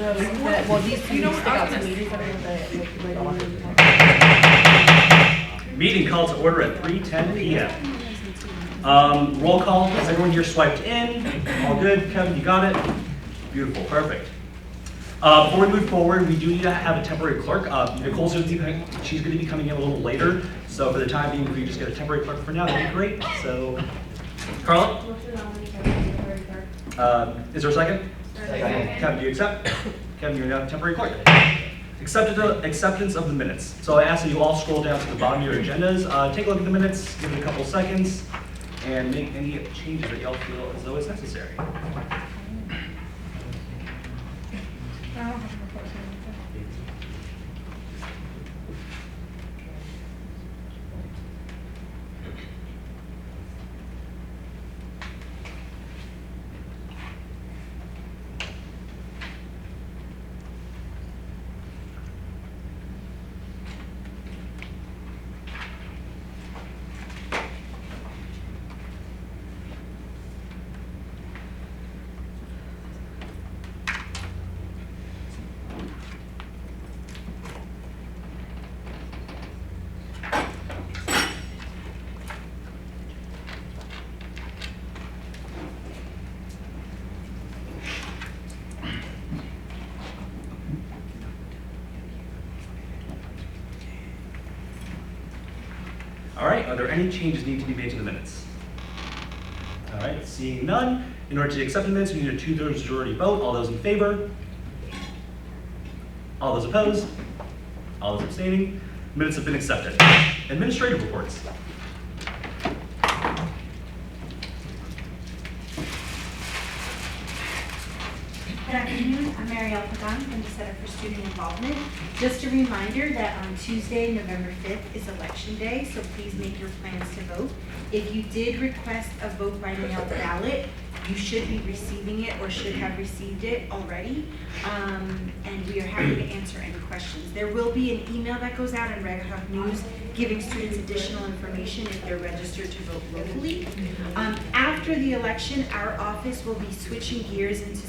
Well, these two stick out to me. Meeting called to order at 3:10 p.m. Roll call. Has everyone here swiped in? All good. Kevin, you got it? Beautiful. Perfect. Before we move forward, we do need to have a temporary clerk. Nicole's going to be, she's going to be coming in a little later. So for the time being, if we just get a temporary clerk for now, that'd be great. So, Carla? Is there a second? Kevin, do you accept? Kevin, you're now temporary clerk. Acceptance of the minutes. So I ask that you all scroll down to the bottom of your agendas, take a look at the minutes, give it a couple seconds, and make any changes that y'all feel as though it's necessary. All right, are there any changes need to be made to the minutes? All right, seeing none, in order to accept the minutes, we need a 2/3 majority vote. All those in favor? All those opposed? All those abstaining? Minutes have been accepted. Administrative reports. Good afternoon, I'm Marielle Pagan from the Center for Student Involvement. Just a reminder that on Tuesday, November 5th is Election Day, so please make your plans to vote. If you did request a vote by mail ballot, you should be receiving it or should have received it already, and we are happy to answer any questions. There will be an email that goes out in Red Hawk News giving students additional information if they're registered to vote locally. After the election, our office will be switching gears into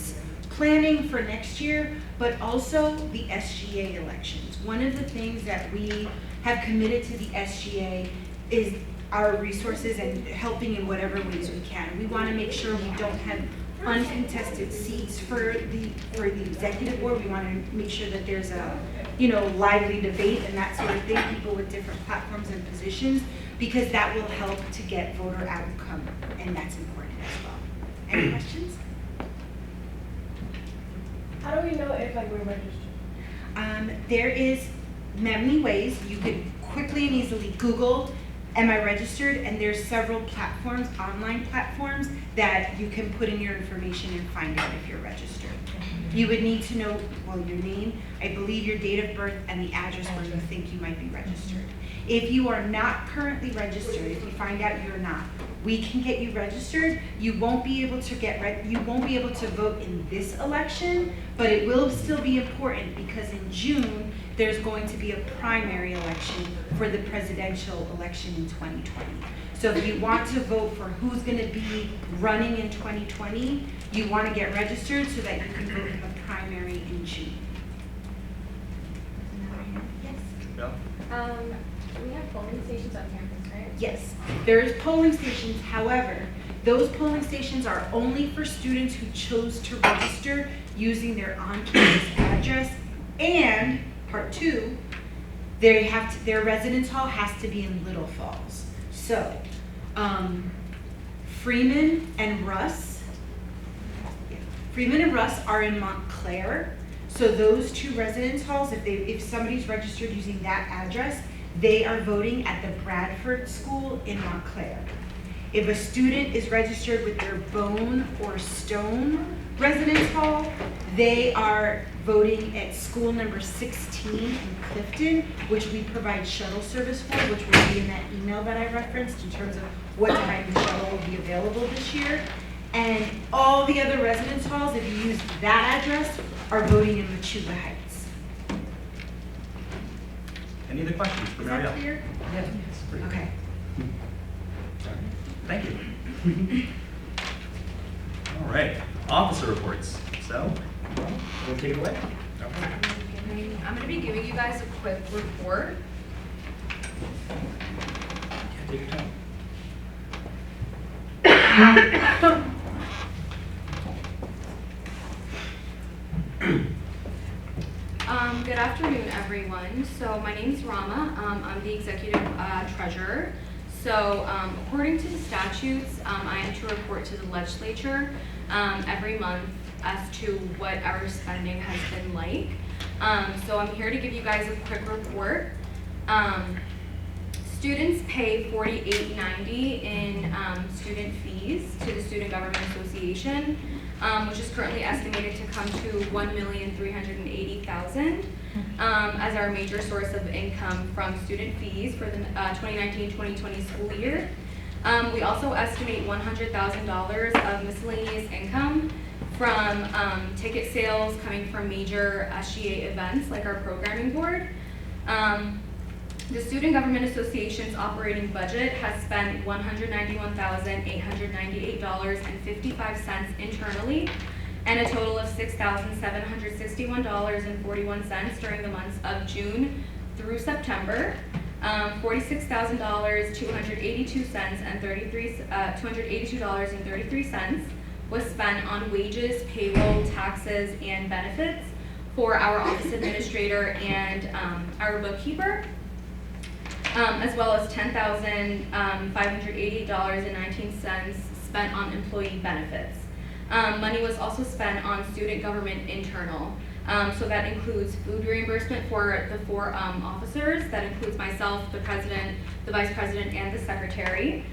planning for next year, but also the SGA elections. One of the things that we have committed to the SGA is our resources and helping in whatever ways we can. We want to make sure we don't have uncontested seats for the executive board. We want to make sure that there's a lively debate and that sort of thing, people with different platforms and positions, because that will help to get voter outcome, and that's important as well. Any questions? How do we know if we're registered? There is many ways. You could quickly and easily Google, am I registered? And there's several platforms, online platforms, that you can put in your information and find out if you're registered. You would need to know, your name, I believe your date of birth, and the address where you think you might be registered. If you are not currently registered, if you find out you're not, we can get you registered. You won't be able to vote in this election, but it will still be important because in June there's going to be a primary election for the presidential election in 2020. So if you want to vote for who's going to be running in 2020, you want to get registered so that you can vote in the primary in June. Yes. Yeah. We have polling stations on campus, right? Yes, there's polling stations. However, those polling stations are only for students who chose to register using their on-campus address, and part two, their residence hall has to be in Little Falls. So, Freeman and Russ are in Montclair. So those two residence halls, if somebody's registered using that address, they are voting at the Bradford School in Montclair. If a student is registered with their Bone or Stone residence hall, they are voting at school number 16 in Clifton, which we provide shuttle service for, which will be in that email that I referenced in terms of what type of shuttle will be available this year. And all the other residence halls, if you use that address, are voting in Machuga Heights. Any other questions for Is Marielle? that clear? Yes. Okay. Thank you. All right, officer reports. So, We'll take it away. I'm going to be giving you guys a quick report. Yeah, take your time. Good afternoon, everyone. So my name is Rama. I'm the executive treasurer. So according to the statutes, I am to report to the legislature every month as to what our spending has been like. So I'm here to give you guys a quick report. Students pay $48.90 in student fees to the Student Government Association, which is currently estimated to come to $1,380,000 as our major source of income from student fees for the 2019-2020 school year. We also estimate $100,000 of miscellaneous income from ticket sales coming from major SGA events like our programming board. The Student Government Association's operating budget has spent $191,898.55 internally, and a total of $6,761.41 during the months of June through September. $46,282.33 was spent on wages, payroll, taxes, and benefits for our office administrator and our bookkeeper. As well as $10,588.19 spent on employee benefits. Money was also spent on student government internal. So that includes food reimbursement for the 4 officers. That includes myself, the president, the vice president, and the secretary.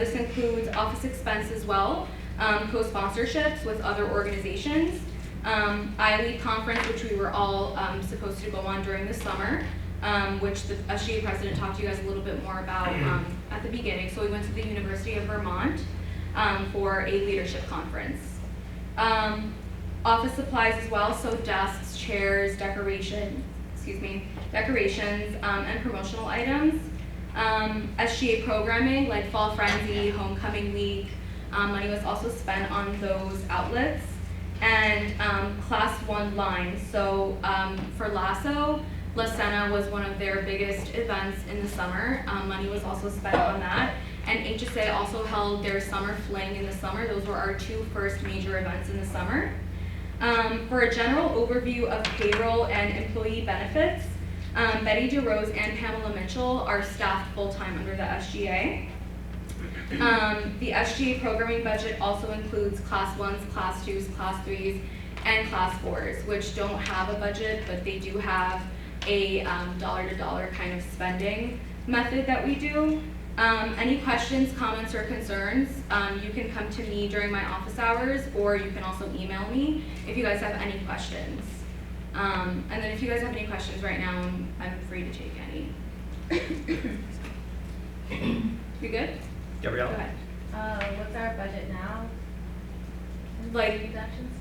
This includes office expense as well, co-sponsorships with other organizations, I-Lead conference, which we were all supposed to go on during the summer. Which the SGA president talked to you guys a little bit more about at the beginning. So we went to the University of Vermont for a leadership conference. Office supplies as well, so desks, chairs, decorations, and promotional items. SGA programming like Fall Frenzy, Homecoming Week, money was also spent on those outlets. And Class 1 lines, so for LASSO, La Cena was one of their biggest events in the summer. Money was also spent on that. And HSA also held their summer fling in the summer. Those were our 2 first major events in the summer. For a general overview of payroll and employee benefits, Betty DeRose and Pamela Mitchell are staffed full-time under the SGA. The SGA programming budget also includes Class 1s, Class 2s, Class 3s, and Class 4s, which don't have a budget, but they do have a dollar-to-dollar kind of spending method that we do. Any questions, comments, or concerns, you can come to me during my office hours, or you can also email me if you guys have any questions. And then if you guys have any questions right now, I'm free to take any. You good? Gabrielle? Go ahead. What's our budget now? Like, Deductions?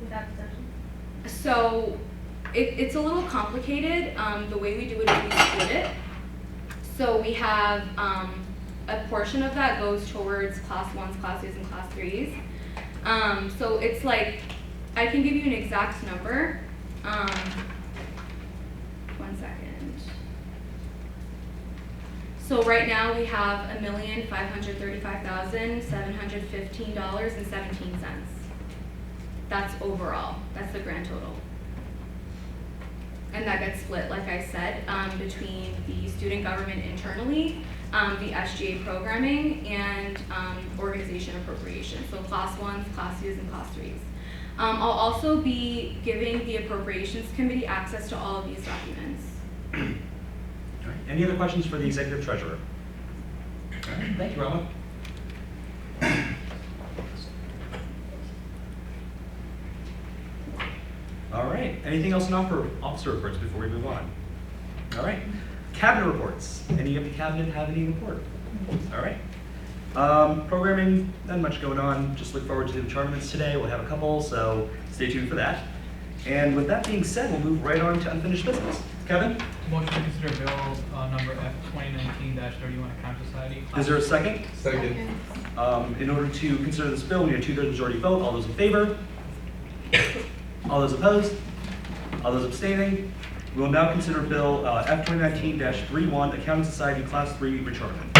Without deductions? so it's a little complicated. The way we do it is we split it. So we have a portion of that goes towards Class 1s, Class 2s, and Class 3s. So it's like, I can give you an exact number. 1 second. So right now we have $1,535,715.17. That's overall. That's the grand total. And that gets split, like I said, between the student government internally, the SGA programming, and organization appropriation. So Class 1s, Class 2s, and Class 3s. I'll also be giving the Appropriations Committee access to all of these documents. All right. Any other questions for the Executive Treasurer? All right. Thank you, Rama. All right. Anything else in officer reports before we move on? All right. Cabinet reports. Any of the cabinet have any report? All right. Programming, not much going on. Just look forward to the re-charterments today. We'll have a couple, so stay tuned for that. And with that being said, we'll move right on to unfinished business. Kevin? Motion to consider bill number F 2019-31 account society. Is there a second? Second. In order to consider this bill, we need a 2/3 majority vote. All those in favor? All those opposed? All those abstaining? We will now consider Bill F 2019-31, Accounting Society Class 3 re-charterment.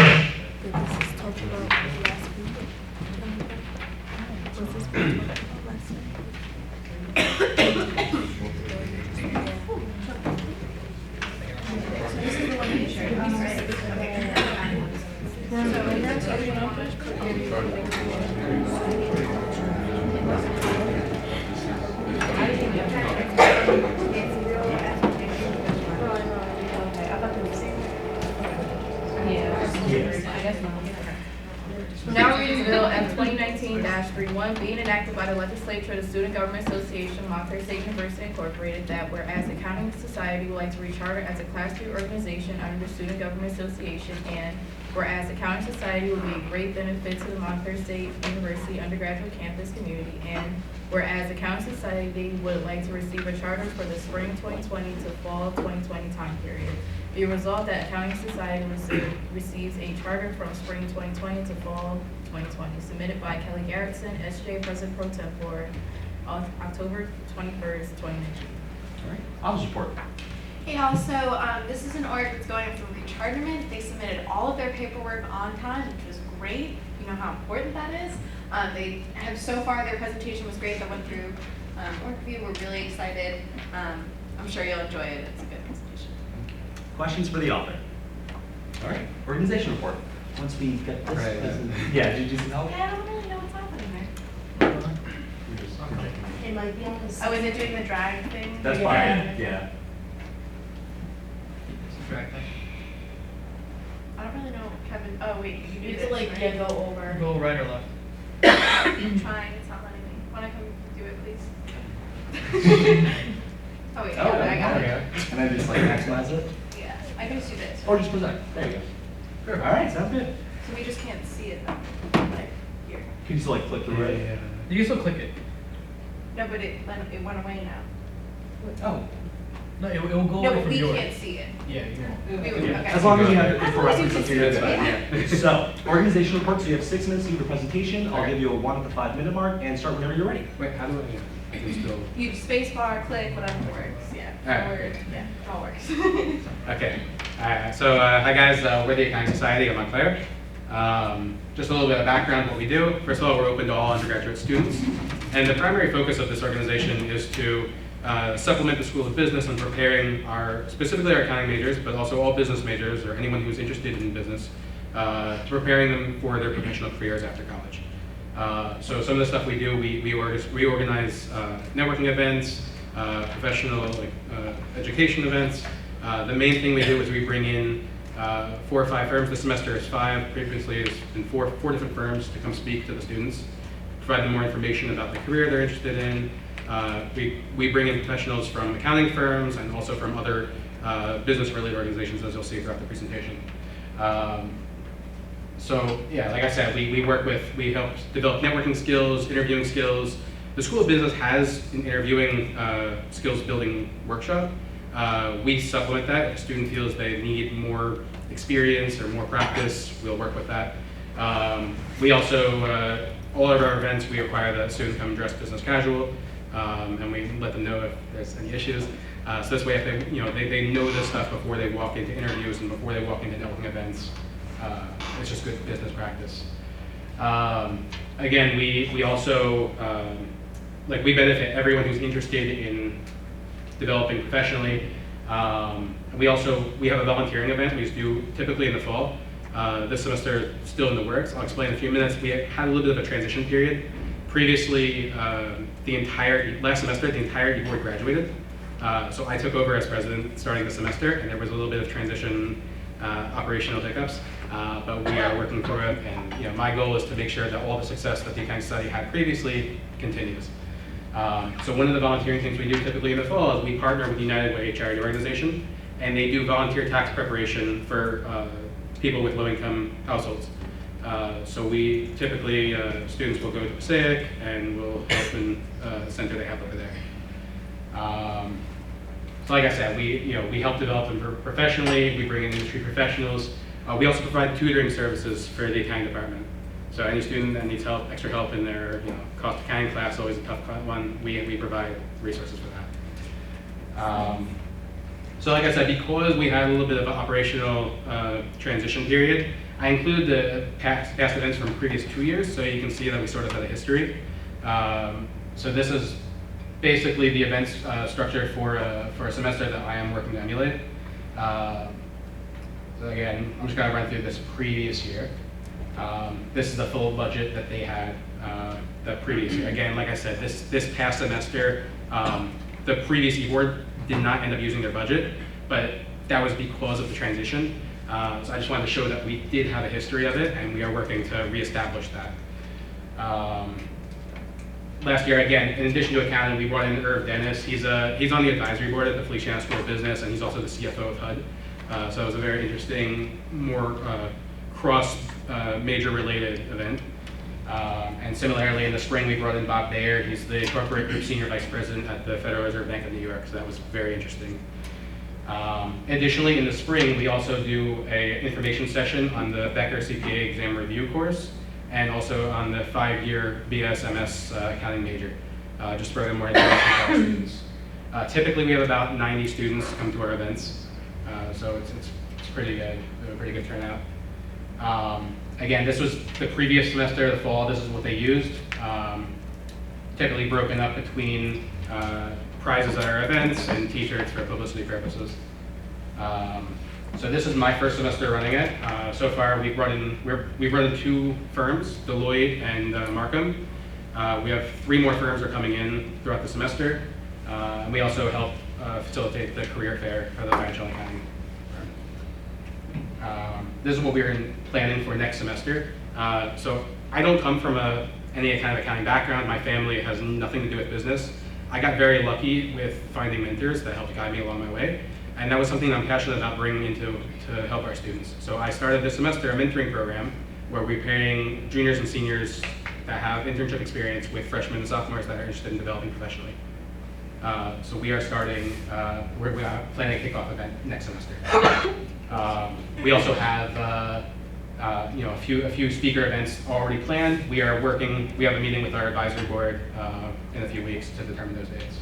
Now reading Bill F 2019-31, being enacted by the Legislature of the Student Government Association, Montclair State University Incorporated, that whereas Accounting Society would like to recharter as a Class 3 organization under the Student Government Association, and whereas Accounting Society would be a great benefit to the Montclair State University undergraduate campus community, and whereas Accounting Society would like to receive a charter for the spring 2020 to fall 2020 time period. Be resolved that Accounting Society receives a charter from spring 2020 to fall 2020, submitted by Kelly Garrettson, SGA President Pro Tempore, on October 21st, 2019. All right, Office report. Hey, also, this is an org that's going up for re-charterment. They submitted all of their paperwork on time, which was great. You know how important that is. They have so far, their presentation was great. That went through org review. We're really excited. I'm sure you'll enjoy it. It's a good presentation. Questions for the author? All right, organization report. Once we get this, Right, yeah, did you see that? Yeah, I don't really know what's happening there. It might be on the. Oh, is it doing the drag thing? That's fine, yeah. Subtract that. I don't really know, Kevin. Oh, wait, you do You this, have to like, right? yeah, go over. Go right or left? I'm trying, it's not letting me. Wanna come do it, please? Oh, wait, yeah, I got it. And then just like maximize it? Yeah, I can just do this. Or just present, there you go. Sure, all right, sounds good. So we just can't see it like here. Can you still like click through it? You can still click it. No, but it went away now. Oh. No, it will go No, away but from we yours. can't see it. Yeah, you won't. Yeah, Okay. as long as you have it As for long as you reference, can that's see fine, it, yeah. So, organizational report, so you have 6 minutes to give your presentation. I'll Okay. give you a 1 at the 5-minute mark and start whenever you're ready. Wait, how do I can still? You space bar, click, whatever works, yeah. Alright. Or, yeah, it all works. Okay. So, hi guys, we're the Accounting Society of Montclair. Just a little bit of background on what we do. First of all, we're open to all undergraduate students. And the primary focus of this organization is to supplement the School of Business in preparing specifically our accounting majors, but also all business majors or anyone who's interested in business, preparing them for their professional careers after college. So some of the stuff we do, we organize networking events, professional education events. The main thing we do is we bring in 4 or 5 firms. This semester is 5. Previously it's been four different firms to come speak to the students, provide them more information about the career they're interested in. We bring in professionals from accounting firms and also from other business-related organizations, as you'll see throughout the presentation. So yeah, like I said, we help develop networking skills, interviewing skills. The School of Business has an interviewing skills building workshop. We supplement that. If a student feels they need more experience or more practice, we'll work with that. We also, all of our events, we require that students come dressed business casual, and we let them know if there's any issues. So this way, if they know this stuff before they walk into interviews and before they walk into networking events. It's just good business practice. Again, we also, we benefit everyone who's interested in developing professionally. We have a volunteering event we do typically in the fall. This semester, still in the works. I'll explain in a few minutes. We had a little bit of a transition period. Previously, last semester, the entire board graduated. So I took over as president starting the semester, and there was a little bit of transition operational hiccups. But we are working through it, and my goal is to make sure that all the success that the accounting study had previously continues. So one of the volunteering things we do typically in the fall is we partner with United Way, a charity organization, and they do volunteer tax preparation for people with low-income households. So we typically, students will go to Passaic and we'll help in the center they have over there. So like I said, we help develop them professionally. We bring in industry professionals. We also provide tutoring services for the accounting department. So any student that needs help, extra help in their cost accounting class, always a tough one, we provide resources for that. So like I said, because we had a little bit of an operational transition period, I included the past events from previous 2 years, so you can see that we sort of had a history. So this is basically the events structure for a semester that I am working to emulate. So again, I'm just going to run through this previous year. This is the full budget that they had the previous year. Again, like I said, this past semester, the previous e-board did not end up using their budget, but that was because of the transition. So I just wanted to show that we did have a history of it, and we are working to reestablish that. Last year, again, in addition to accounting, we brought in Irv Dennis. He's on the advisory board at the Feliciano School of Business, and he's also the CFO of HUD. So it was a very interesting, more cross-major related event. And similarly, in the spring, we brought in Bob Bayer. He's the corporate group senior vice president at the Federal Reserve Bank of New York, so that was very interesting. Additionally, in the spring, we also do an information session on the Becker CPA exam review course, and also on the 5-year BSMS accounting major, just for more information for our students. Typically, we have about 90 students come to our events, so it's pretty good, a pretty good turnout. Again, this was the previous semester, the fall. This is what they used. Typically broken up between prizes at our events and t-shirts for publicity purposes. So this is my first semester running it. So far, we've brought in 2 firms, Deloitte and Markham. We have 3 more firms are coming in throughout the semester. And we also help facilitate the career fair for the financial accounting firm. This is what we're planning for next semester. So I don't come from any kind of accounting background. My family has nothing to do with business. I got very lucky with finding mentors that helped guide me along my way. And that was something I'm passionate about bringing into to help our students. So I started this semester a mentoring program where we're pairing juniors and seniors that have internship experience with freshmen and sophomores that are interested in developing professionally. So we are starting, we're planning a kickoff event next semester. We also have a few speaker events already planned. We have a meeting with our advisory board in a few weeks to determine those dates.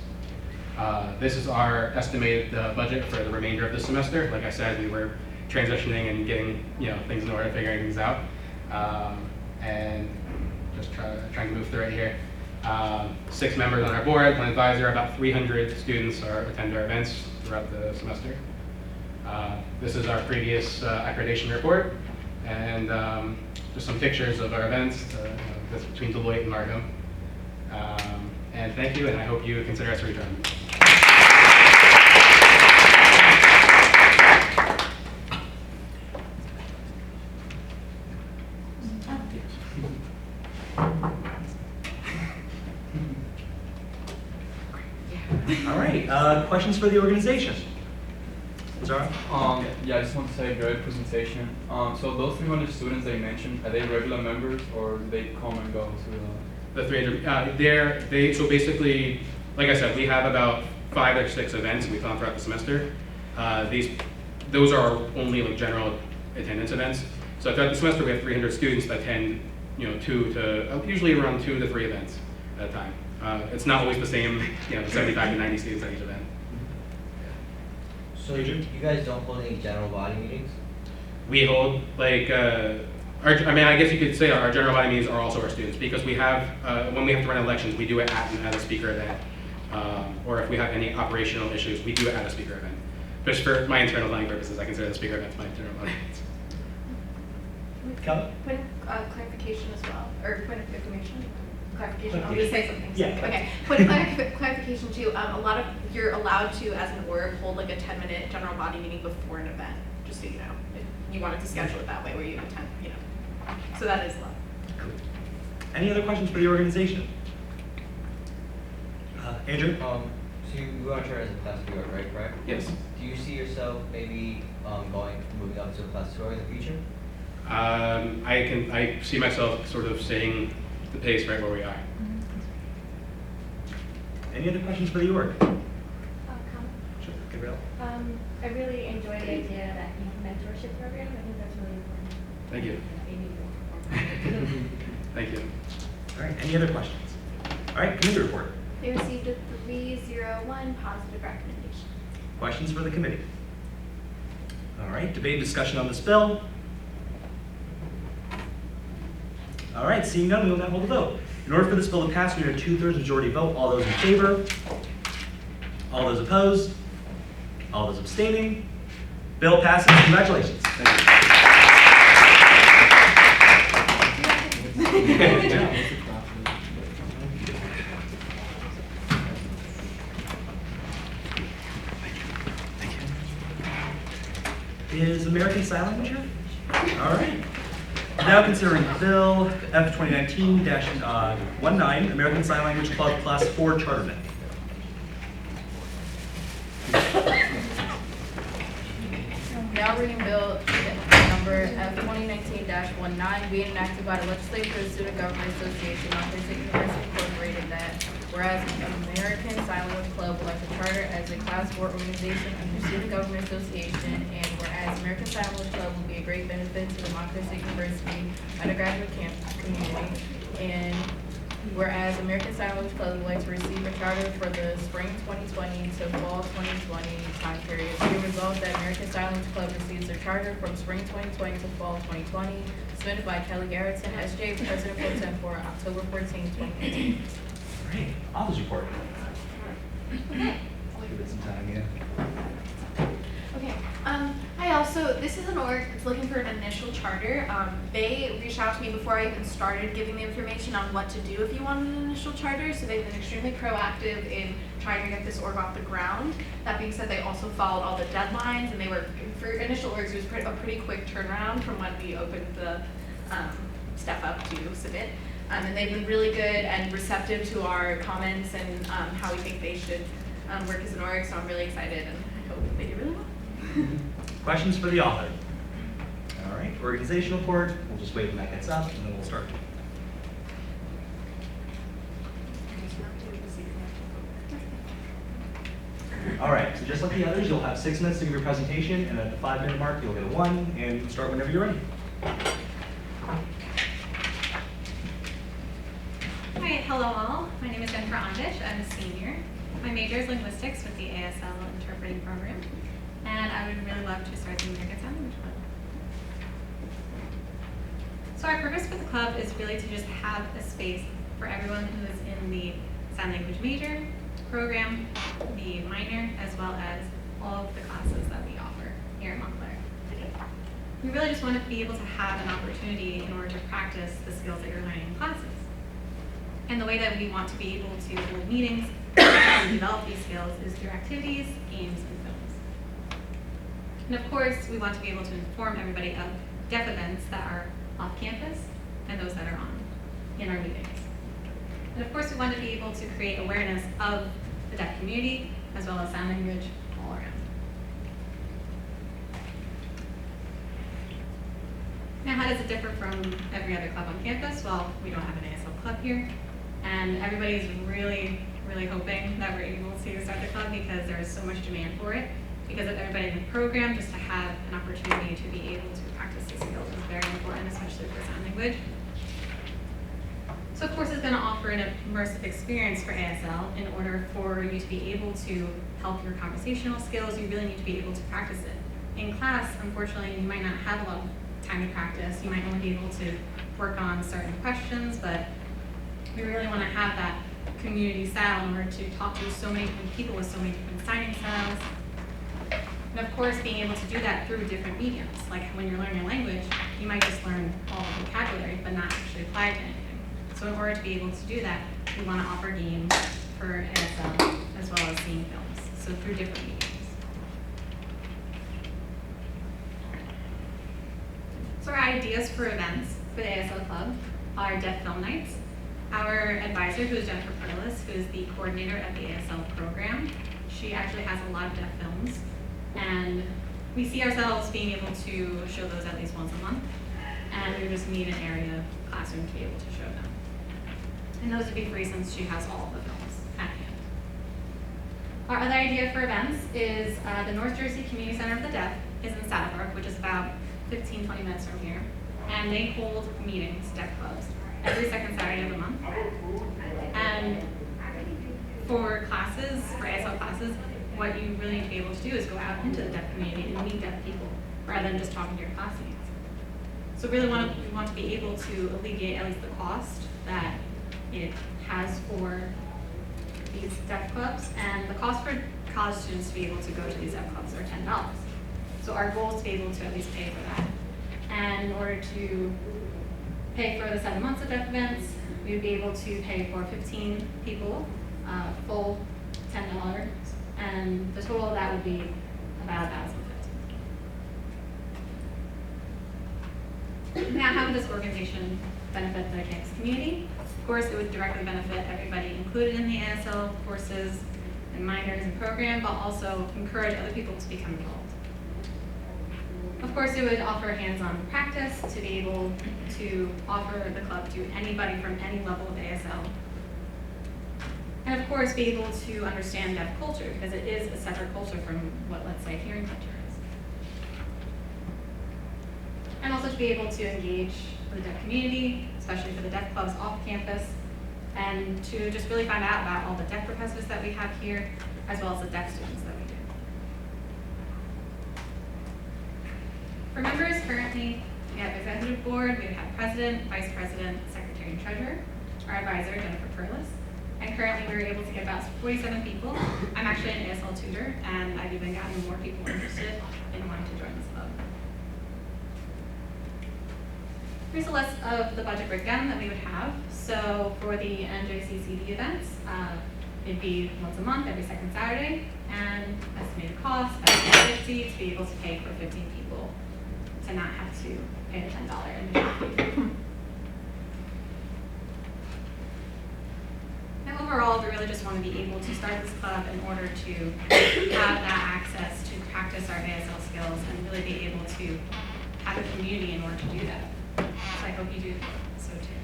This is our estimated budget for the remainder of the semester. Like I said, we were transitioning and getting things in order, figuring things out, and just trying to move through it here. 6 members on our board, 1 advisor, about 300 students attend our events throughout the semester. This is our previous accreditation report, and just some pictures of our events. That's between Deloitte and Markham. And thank you, and I hope you consider us a return. All right, questions for the organization? Zara? Yeah, I just want to say great presentation. So those 300 students that you mentioned, are they regular members or do they come and go to The 300, so basically, like I said, we have about 5 or 6 events we plan throughout the semester. Those are only like general attendance events. So throughout the semester, we have 300 students that attend, usually around 2 to 3 events at a time. It's not always the same, 75 to 90 students at each event. So you guys don't hold any general body meetings? We hold like, I guess you could say our general body meetings are also our students, because we have, when we have to run elections, we do it at a speaker event. Or if we have any operational issues, we do it at a speaker event. Just for my internal planning purposes, I consider the speaker events my internal planning events. Kelly? Point of clarification as well, or point of information? Clarification, I'll Clarification. just say something. Yeah. Okay, point of clarification too, you're allowed to, as an org, hold like a 10-minute general body meeting before an event, just so you know. If you wanted to schedule it that way, where you attend, So that is allowed. Cool. Any other questions for the organization? Andrew? So you want to turn as a class 2, right? Correct? Yes. Do you see yourself maybe moving up to a class 2 in the future? I see myself sort of staying the pace right where we are. Any other questions for the org? Comment. Sure, Gabrielle? I really enjoy the idea that you have a mentorship program. I think that's really important. Thank you. Maybe more. Thank you. All right, any other questions? All right, committee report. They received a 301 positive recommendation. Questions for the committee? All right, debate, discussion on this bill. All right, seeing none, we will now hold a vote. In order for this bill to pass, we need a 2/3 majority vote. All those in favor? All those opposed? All those abstaining? Bill passes. Congratulations. Thank you. Is American Sign Language here? All right. Now considering Bill F 2019-19, American Sign Language Club Class 4 Charterment. Now reading Bill number F 2019-19, being enacted by the legislature of the Student Government Association, Montclair State University Incorporated, that whereas American Sign Language Club will like to charter as a Class 4 organization under Student Government Association, and whereas American Sign Language Club will be a great benefit to the Montclair State University undergraduate community, and whereas American Sign Language Club would like to receive a charter for the spring 2020 to fall 2020 time period. Be resolved that American Sign Language Club receives their charter from spring 2020 to fall 2020, submitted by Kelly Garrettson, SGA President Pro Tem for October 14, 2018. Great. Authors report. Okay. Give it some time, yeah. Okay, this is an org that's looking for an initial charter. They reached out to me before I even started giving the information on what to do if you wanted an initial charter, so they've been extremely proactive in trying to get this org off the ground. That being said, they also followed all the deadlines, and they were, for initial orgs, it was a pretty quick turnaround from when we opened the step up to submit. And they've been really good and receptive to our comments and how we think they should work as an org, so I'm really excited and I hope they do really well. Questions for the author? All right, organizational report. We'll just wait when that gets up and then we'll start. All right, so just like the others, you'll have 6 minutes to give your presentation, and at the 5-minute mark, you'll get a 1, and you can start whenever you're ready. Hi, hello all. My name is Jennifer Ondish. I'm a senior. My major is linguistics with the ASL interpreting program, and I would really love to start the American Sign Language Club. So our purpose for the club is really to just have a space for everyone who is in the sign language major, program, the minor, as well as all of the classes that we offer here at Montclair. We really just want to be able to have an opportunity in order to practice the skills that you're learning in classes. And the way that we want to be able to hold meetings and develop these skills is through activities, games, and films. And of course, we want to be able to inform everybody of deaf events that are off campus and those that are on in our meetings. And of course, we want to be able to create awareness of the deaf community as well as sign language all around. Now, how does it differ from every other club on campus? Well, we don't have an ASL club here, and everybody's really, really hoping that we're able to start the club because there is so much demand for it. Because of everybody in the program, just to have an opportunity to be able to practice the skills is very important, especially for sign language. So of course, it's going to offer an immersive experience for ASL. In order for you to be able to help your conversational skills, you really need to be able to practice it. In class, unfortunately, you might not have a lot of time to practice. You might only be able to work on certain questions, but we really want to have that community style in order to talk to so many different people with so many different signing styles. And of course, being able to do that through different mediums. Like when you're learning a language, you might just learn all the vocabulary, but not actually apply it to anything. So in order to be able to do that, we want to offer games for ASL as well as seeing films, so through different mediums. So our ideas for events for the ASL Club are Deaf Film Nights. Our advisor, who is Jennifer Perlis, who is the coordinator of the ASL program, she actually has a lot of deaf films, and we see ourselves being able to show those at least once a month, and we just need an area classroom to be able to show them. And those would be free since she has all of the films at hand. Our other idea for events is the North Jersey Community Center of the Deaf is in Saddlebrook, which is about 15-20 minutes from here, and they hold meetings, deaf clubs, every second Saturday of the month. And for classes, for ASL classes, what you really need to be able to do is go out into the deaf community and meet deaf people rather than just talking to your classmates. So really we want to be able to alleviate at least the cost that it has for these deaf clubs, and the cost for college students to be able to go to these deaf clubs are $10. So our goal is to be able to at least pay for that. And in order to pay for the 7 months of deaf events, we would be able to pay for 15 people, full $10, and the total of that would be about $1,050. Now, how would this organization benefit the campus community? Of course, it would directly benefit everybody included in the ASL courses and minors and program, but also encourage other people to become involved. Of course, it would offer hands-on practice to be able to offer the club to anybody from any level of ASL. And of course, be able to understand deaf culture, because it is a separate culture from what, let's say, hearing culture is. And also to be able to engage with the deaf community, especially for the deaf clubs off campus, and to just really find out about all the deaf professors that we have here, as well as the deaf students that we do. For members, currently, we have executive board, we have president, vice president, secretary, and treasurer. Our advisor, Jennifer Perlis. And currently, we were able to get about 47 people. I'm actually an ASL tutor, and I've even gotten more people interested in wanting to join this club. Here's a list of the budget breakdown that we would have. So for the NJCCD events, it'd be once a month, every second Saturday, and estimated cost $50 to be able to pay for 15 people to not have to pay the $10 admission fee. And overall, we really just want to be able to start this club in order to have that access to practice our ASL skills and really be able to have a community in order to do that. So I hope you do so too.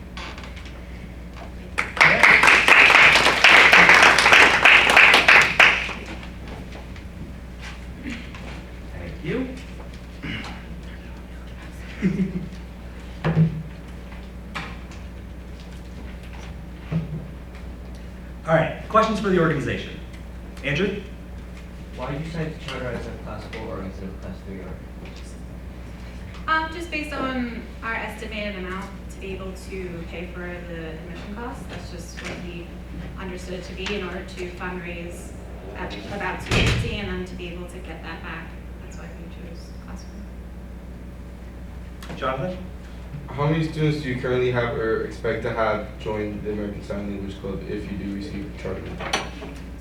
Thank you. All right, questions for the organization. Andrew? Why did you decide to charter as a class 4 or instead of class 3 or? Just based on our estimated amount to be able to pay for the admission costs. That's just what we understood it to be in order to fundraise at about $250 and then to be able to get that back. That's why we chose class 4. Jonathan? How many students do you currently have or expect to have join the American Sign Language Club if you do receive charter?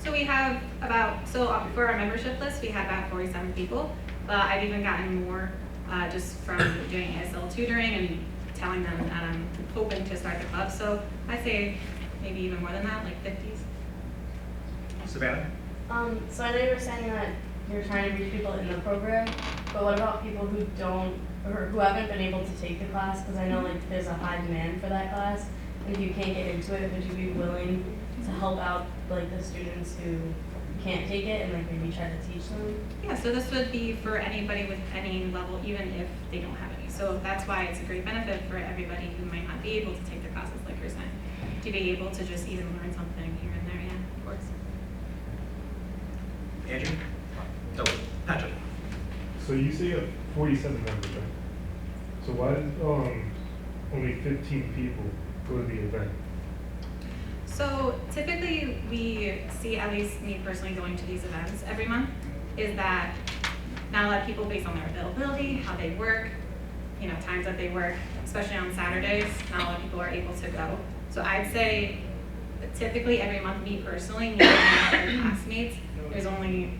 So we have about, for our membership list, we have about 47 people, but I've even gotten more just from doing ASL tutoring and telling them that I'm hoping to start the club. So I'd say maybe even more than that, like 50s. Savannah? So I know you were saying that you're trying to reach people in the program, but what about people who don't, or who haven't been able to take the class? Because I know like there's a high demand for that class, and if you can't get into it, would you be willing to help out like the students who can't take it and like maybe try to teach them? Yeah, so this would be for anybody with any level, even if they don't have any. So that's why it's a great benefit for everybody who might not be able to take the classes, like you're saying, to be able to just even learn something here and there. Yeah, of course. Andrew? Oh, Patrick. So you say you have 47 members, right? So why did only 15 people go to the event? So typically we see, at least me personally going to these events every month, is that not a lot of people based on their availability, how they work, times that they work, especially on Saturdays, not a lot of people are able to go. So I'd say that typically every month, me personally, me and my other classmates, there's only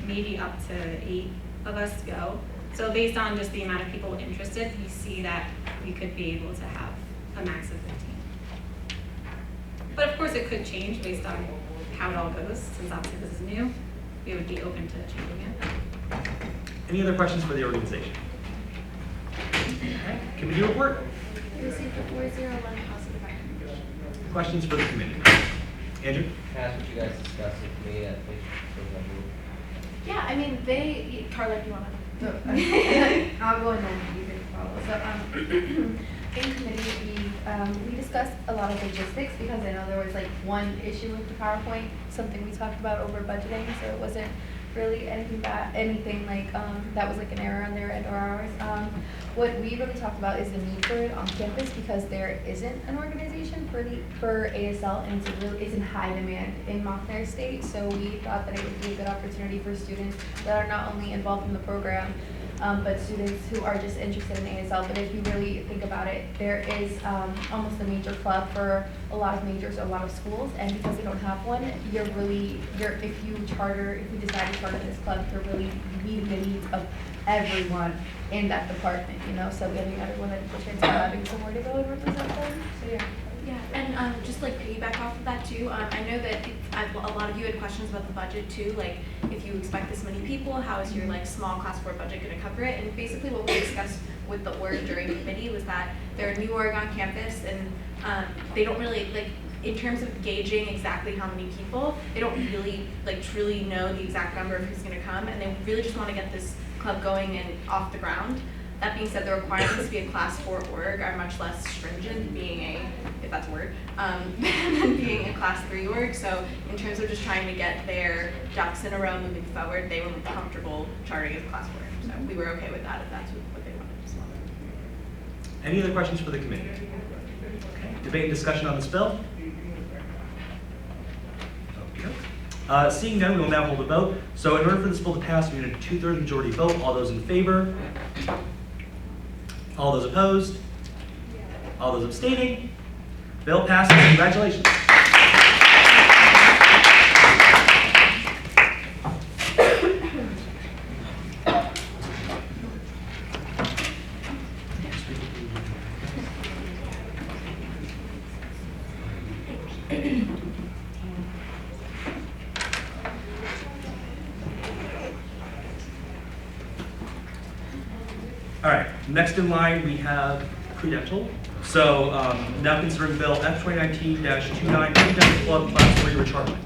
maybe up to 8 of us go. So based on just the amount of people interested, we see that we could be able to have a max of 15. But of course it could change based on how it all goes. Since obviously this is new, we would be open to changing it. Any other questions for the organization? Okay. Committee report? We received a 401 positive recommendation. Questions for the committee? Andrew? Can I ask what you guys discussed with me at Facebook? Yeah, I mean, Carla, do you want to? I'll go and then you can follow. So in committee, we we discussed a lot of logistics because I know there was like one issue with the PowerPoint, something we talked about over budgeting, so it wasn't really anything like that was like an error on their end or ours. What we really talked about is the need for it on campus because there isn't an organization for ASL, and it's in high demand in Montclair State. So we thought that it would be a good opportunity for students that are not only involved in the program, but students who are just interested in ASL. But if you really think about it, there is almost a major club for a lot of majors, a lot of schools, and because they don't have one, if we decide to charter this club, you're really meeting the needs of everyone in that department, you know, so giving everyone a chance of having somewhere to go and represent them, so yeah. Yeah, and just like piggyback off of that too, I know that a lot of you had questions about the budget too, like if you expect this many people, how is your like small class 4 budget going to cover it? And basically what we discussed with the org during the committee was that they're a new org on campus, and they don't really like, in terms of gauging exactly how many people, they don't really like truly know the exact number of who's going to come, and they really just want to get this club going and off the ground. That being said, the requirements to be a class 4 org are much less stringent being a, if that's a word, than being a class 3 org. So in terms of just trying to get their ducks in a row moving forward, they were comfortable charting as a class 4. So we were okay with that if that's what they wanted as well. Any other questions for the committee? Okay. Debate and discussion on this bill? Okay. Seeing none, we will now hold a vote. So in order for this bill to pass, we need a 2/3 majority vote. All those in favor? All those opposed? All those abstaining? Bill passes. Congratulations. All right, next in line we have Prudential. So now considering Bill F2019-29, Prudential Club Class 3 re-charterment.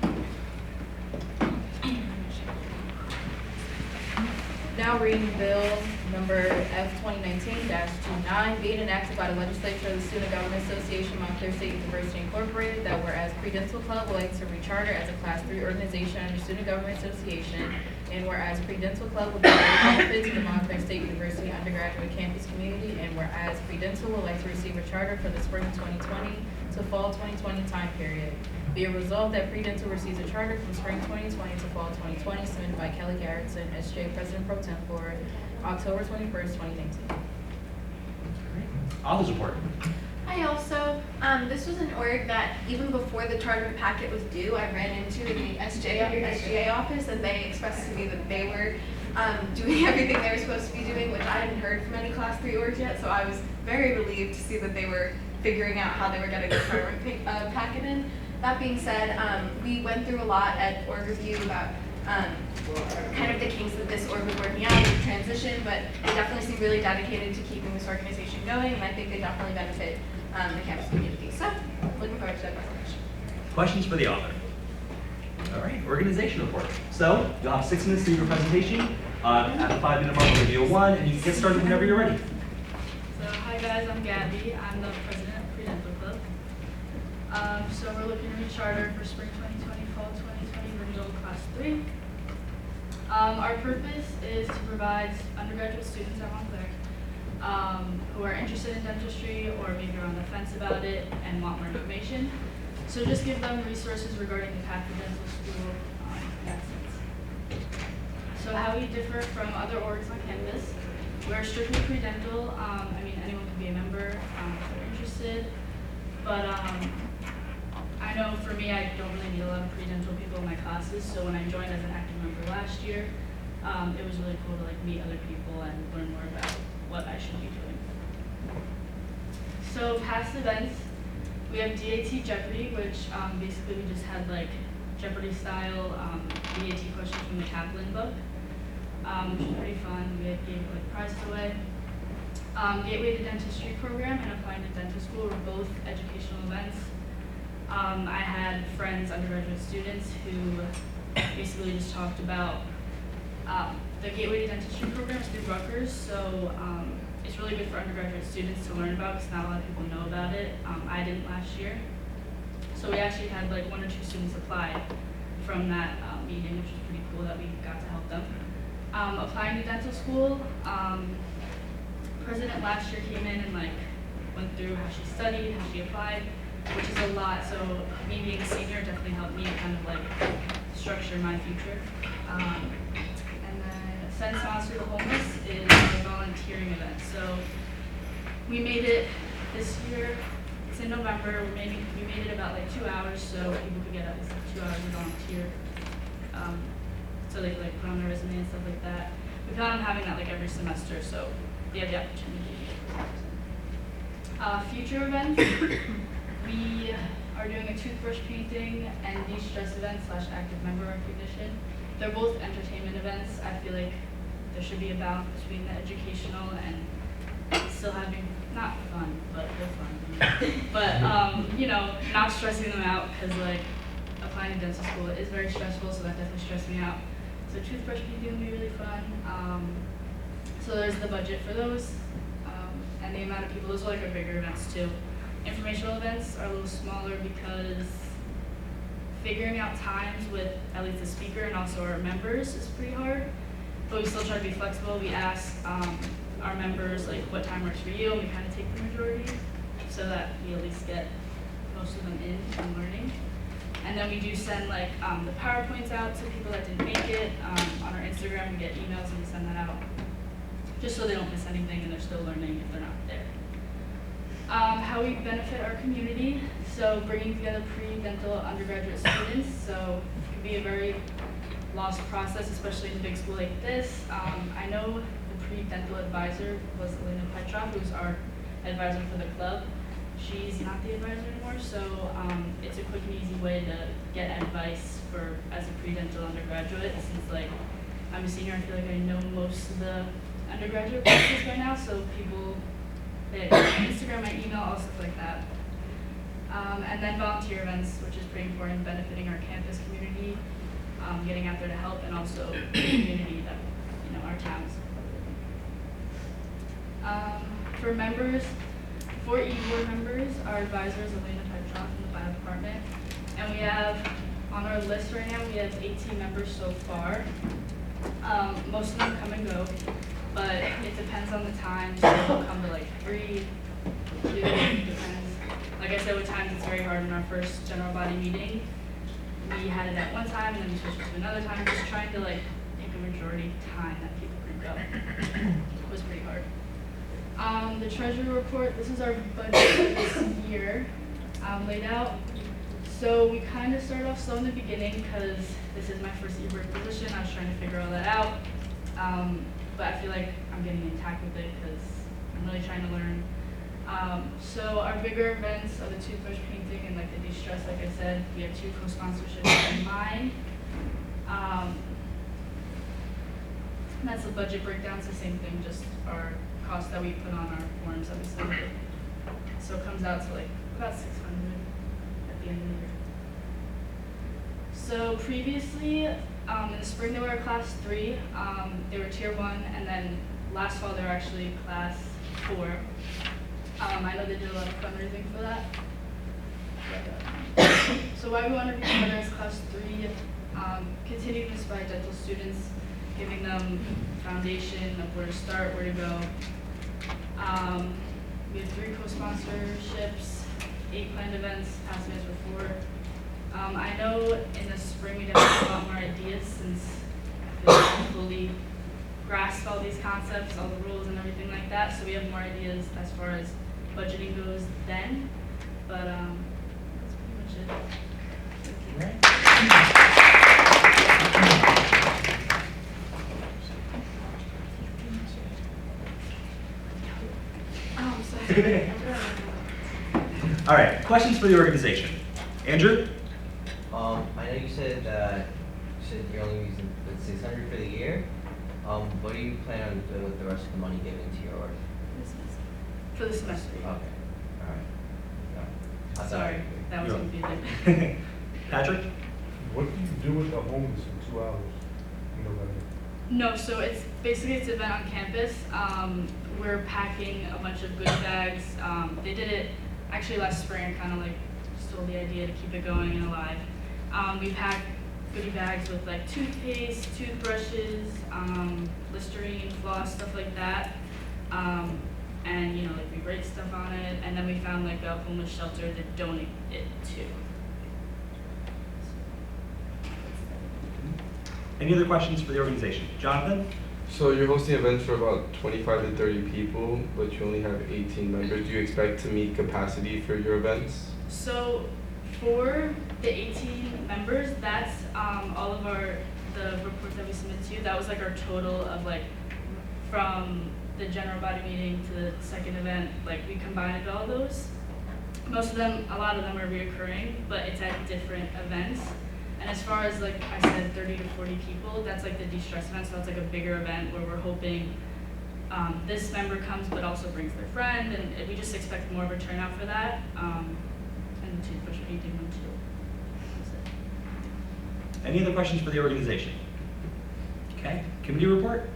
Now reading bill number F2019-29, being enacted by the legislature of the Student Government Association, Montclair State University Incorporated, that whereas Prudential Club would like to recharter as a Class 3 organization under Student Government Association, and whereas Prudential Club will provide benefits to the Montclair State University undergraduate campus community, and whereas Prudential would like to receive a charter for the spring 2020 to fall 2020 time period. Be it resolved that Prudential receives a charter from spring 2020 to fall 2020 submitted by Kelly Garrettson, SGA President Pro Tem for October 21st, 2019. Authors report. I also, this was an org that even before the charter packet was due, I ran into in the SGA office, and they expressed to me that they were doing everything they were supposed to be doing, which I hadn't heard from any Class 3 orgs yet, so I was very relieved to see that they were figuring out how they were getting the charter packet in. That being said, we went through a lot at org review about kind of the kinks that this org was working out, the transition, but they definitely seem really dedicated to keeping this organization going, and I think they definitely benefit the campus community. So, looking forward to that presentation. Questions for the author? All right, organization report. So, you'll have 6 minutes to do your presentation. At the 5-minute mark, we'll review 1, and you can get started whenever you're ready. So, hi guys, I'm Gabby. I'm the president of Prudential Club. So we're looking to re-charter for spring 2020, fall 2020, original class 3. Our purpose is to provide undergraduate students at Montclair who are interested in dentistry or maybe are on the fence about it and want more information. So just give them resources regarding the path to dental school in that sense. So how we differ from other orgs on campus, we're strictly pre-dental. I mean, anyone can be a member if they're interested, but I know for me, I don't really need a lot of pre-dental people in my classes, so when I joined as an active member last year, it was really cool to like meet other people and learn more about what I should be doing. So past events, we have DAT Jeopardy, which basically we just had like Jeopardy style DAT questions from the Kaplan book, which was pretty fun. We gave like prizes away. Gateway to Dentistry program and Applying to Dental School were both educational events. I had friends, undergraduate students, who basically just talked about the Gateway to Dentistry program is through Rutgers, so it's really good for undergraduate students to learn about because not a lot of people know about it. I didn't last year. So we actually had like 1 or 2 students apply from that meeting, which was pretty cool that we got to help them. Applying to dental school, president last year came in and like went through how she studied, how she applied, which is a lot. So me being a senior definitely helped me kind of like structure my future. And then Send Smiles to the Homeless is a volunteering event. So we made it this year. It's in November. We made it about like 2 hours, so people could get at least like 2 hours to volunteer. So they could like put on their resume and stuff like that. We plan on having that like every semester, so they have the opportunity. Future events, we are doing a toothbrush painting and de-stress event / active member recognition. They're both entertainment events. I feel like there should be a balance between the educational and still having, not fun, but they're fun. But, you know, not stressing them out because like applying to dental school is very stressful, so that definitely stressed me out. So toothbrush painting will be really fun. So there's the budget for those. And the amount of people, those are like our bigger events too. Informational events are a little smaller because figuring out times with at least the speaker and also our members is pretty hard. But we still try to be flexible. We ask our members like what time works for you, and we kind of take the majority so that we at least get most of them in and learning. And then we do send like the PowerPoints out to people that didn't make it. On our Instagram, we get emails and we send that out, just so they don't miss anything and they're still learning if they're not there. How we benefit our community, so bringing together pre-dental undergraduate students, so it can be a very lost process, especially in a big school like this. I know the pre-dental advisor was Elena Petrov, who's our advisor for the club. She's not the advisor anymore, so it's a quick and easy way to get advice for as a pre-dental undergraduate. Since like I'm a senior, I feel like I know most of the undergraduate courses right now, so people, they Instagram, my email, all stuff like that. And then volunteer events, which is pretty important, benefiting our campus community, getting out there to help, and also the community that, you know, our towns. For members, 4 e-board members, our advisor is Elena Petrov from the bio department, and we have, on our list right now, we have 18 members so far. Most of them come and go, but it depends on the time, so they'll come to like 3, 2, depends. Like I said, with times it's very hard. In our first general body meeting, we had it at one time, and then we switched it to another time, just trying to like pick a majority time that people could go. It was pretty hard. The treasury report, this is our budget for this year laid out. So we kind of started off slow in the beginning because this is my first e-board position. I was trying to figure all that out. But I feel like I'm getting intact with it because I'm really trying to learn. So our bigger events are the toothbrush painting and like the de-stress, like I said. We have 2 co-sponsorships in mind. And that's the budget breakdown. It's the same thing, just our costs that we put on our forms that we submitted. So it comes out to like about $600 at the end of the year. So previously, in the spring they were a class 3, they were tier 1, and then last fall they were actually class 4. I know they did a lot of fundraising for that. So why we want to re-charter as class 3, continue to inspire dental students, giving them foundation of where to start, where to go. We have 3 co-sponsorships, 8 planned events, past events were 4. I know in the spring we definitely have a lot more ideas since I feel like we fully grasp all these concepts, all the rules and everything like that. So we have more ideas as far as budgeting goes then. But that's pretty much it. Oh, I'm sorry. All right, questions for the organization. Andrew? I know you said that you're only using the 600 for the year. What do you plan on doing with the rest of the money given to your org? For the semester. Okay. All right. Sorry, that was confusing. Patrick? What do you do with the homeless in 2 hours in November? No, so it's basically it's an event on campus. We're packing a bunch of goodie bags. They did it actually last spring, kind of like stole the idea to keep it going and alive. We pack goodie bags with like toothpaste, toothbrushes, Listerine, floss, stuff like that. And you know, like we rate stuff on it, and then we found like a homeless shelter to donate it to. Any other questions for the organization? Jonathan? So you're hosting events for about 25 to 30 people, but you only have 18 members. Do you expect to meet capacity for your events? So for the 18 members, that's all of the reports that we submit to you. That was like our total of like from the general body meeting to the second event, like we combined all those. Most of them, a lot of them are reoccurring, but it's at different events. And as far as like I said, 30 to 40 people, that's like the de-stress event, so that's like a bigger event where we're hoping this member comes but also brings their friend, and we just expect more of a turnout for that. And the toothbrush painting one too. That's it. Any other questions for the organization? Okay, committee report?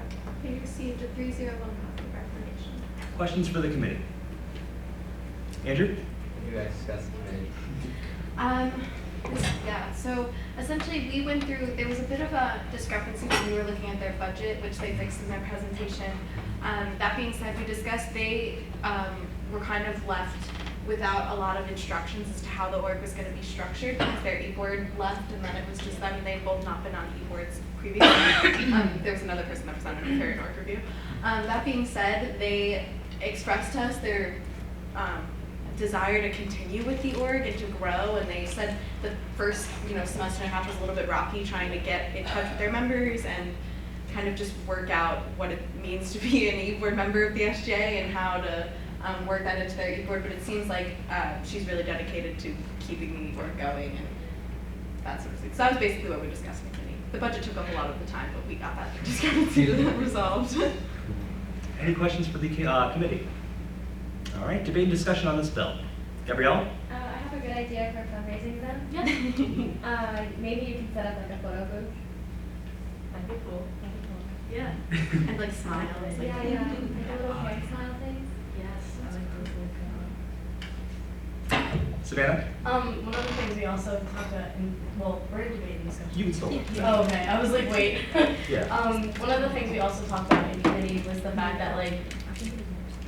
We received a 301 positive recommendation. Questions for the committee? Andrew? You guys discussed the committee. Yeah, so essentially we went through, there was a bit of a discrepancy when we were looking at their budget, which they fixed in their presentation. That being said, we discussed they were kind of left without a lot of instructions as to how the org was going to be structured because their e-board left, and then it was just them, and they'd both not been on e-boards previously. There was another person that presented a third org review. That being said, they expressed to us their desire to continue with the org and to grow, and they said the first semester and a half was a little bit rocky trying to get in touch with their members and kind of just work out what it means to be an e-board member of the SGA and how to work that into their e-board, but it seems like she's really dedicated to keeping the e-board going and that sort of thing. So that was basically what we discussed in committee. The budget took up a lot of the time, but we got that discrepancy resolved. Any questions for the committee? All right, debate and discussion on this bill. Gabrielle? I have a good idea for fundraising then. Yeah. Maybe you can set up like a photo booth. That'd be cool. Yeah. And like smile. Like, Yeah, like a little hand smile things. Yes, I like those Savannah? One of the things we also talked about we're in debate and discussion. You can still. Oh, okay. I was like, wait. Yeah. One of the things we also talked about in committee was the fact that like,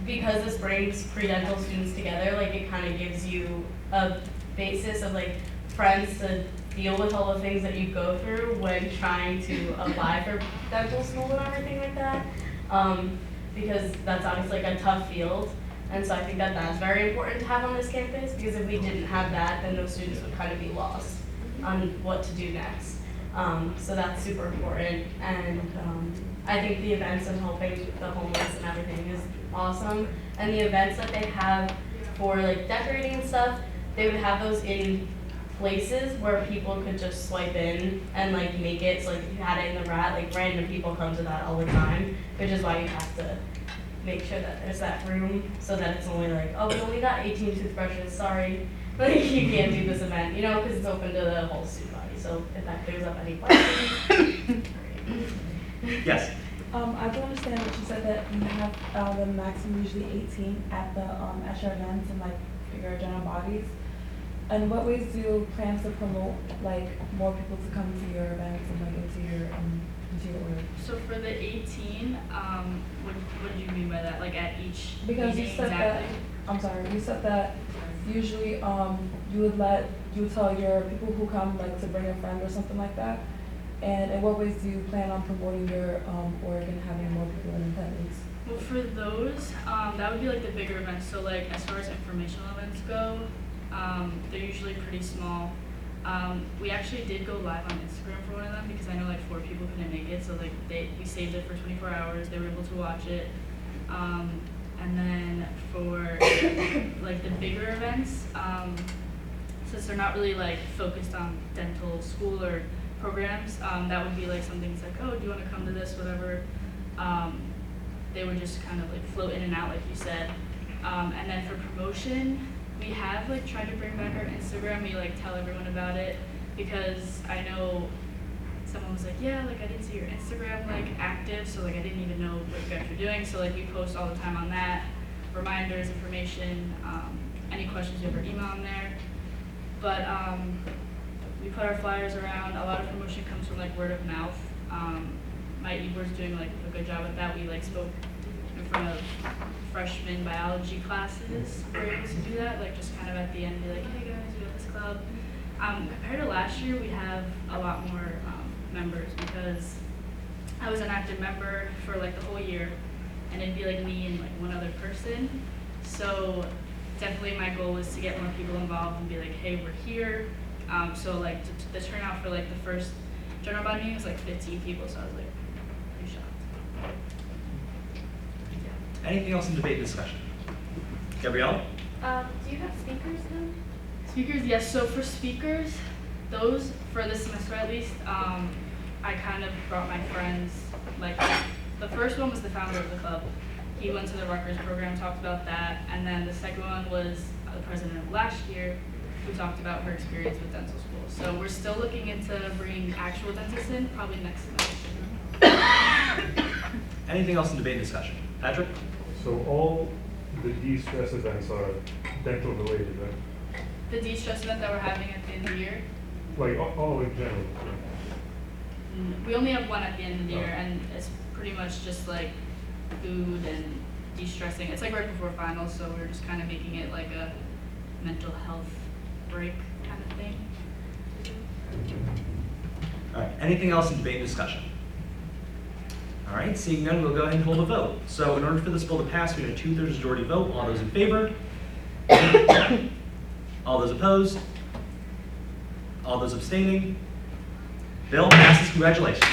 because this brings pre-dental students together, like it kind of gives you a basis of like friends to deal with all the things that you go through when trying to apply for dental school and everything like that. Because that's obviously like a tough field. And so I think that that's very important to have on this campus, because if we didn't have that, then those students would kind of be lost on what to do next. So that's super important. And I think the events and helping the homeless and everything is awesome. And the events that they have for like decorating and stuff, they would have those in places where people could just swipe in and like make it so like if you had it in the rat, like random people come to that all the time, which is why you have to make sure that there's that room so that it's only like, oh, we only got 18 toothbrushes, sorry. Like you can't do this event, because it's open to the whole student body. So if that clears up any questions. Yes. I do understand that you said that you have the maximum usually 18 at your events and like your general bodies. And what ways do you plan to promote like more people to come to your events and like into your org? So for the 18, what do you mean by that? Like at each Because meeting you said exactly? you said that usually you would tell your people who come like to bring a friend or something like that. And in what ways do you plan on promoting your org and having more people in attendance? Well, for those, that would be like the bigger events. So like as far as informational events go, they're usually pretty small. We actually did go live on Instagram for one of them because I know like 4 people couldn't make it, so like we saved it for 24 hours. They were able to watch it. And then for like the bigger events, since they're not really like focused on dental school or programs, that would be like something that's like, oh, do you want to come to this, whatever. They would just kind of like float in and out, like you said. And then for promotion, we have like tried to bring back our Instagram. We like tell everyone about it because I know someone was like, yeah, like I didn't see your Instagram like active, so like I didn't even know what you guys were doing. So like we post all the time on that, reminders, information, any questions you ever email on there. But we put our flyers around. A lot of promotion comes from like word of mouth. My e-board's doing like a good job at that. We like spoke in front of freshman biology classes. We're able to do that, like just kind of at the end, be like, hey guys, we got this club. Compared to last year, we have a lot more members because I was an active member for like the whole year, and it'd be like me and like one other person. So definitely my goal was to get more people involved and be like, hey, we're here. So like the turnout for like the first general body meeting was like 15 people, so I was like pretty shocked. Anything else in debate and discussion? Gabrielle? Do you have speakers then? Speakers, yes. So for speakers, those for this semester at least, I kind of brought my friends. Like the first one was the founder of the club. He went to the Rutgers program, talked about that, and then the second one was the president of last year, who talked about her experience with dental school. So we're still looking into bringing actual dentists in, probably next semester. Anything else in debate and discussion? Patrick? So all the de-stress events are dental related, right? The de-stress event that we're having at the end of the year, Like all in general. we only have one at the end of the year, and it's pretty much just like food and de-stressing. It's like right before finals, so we're just kind of making it like a mental health break kind of thing. All right, anything else in debate and discussion? All right, seeing none, we'll go ahead and hold a vote. So in order for this bill to pass, we need a 2/3 majority vote. All those in favor? All those opposed? All those abstaining? Bill passes. Congratulations.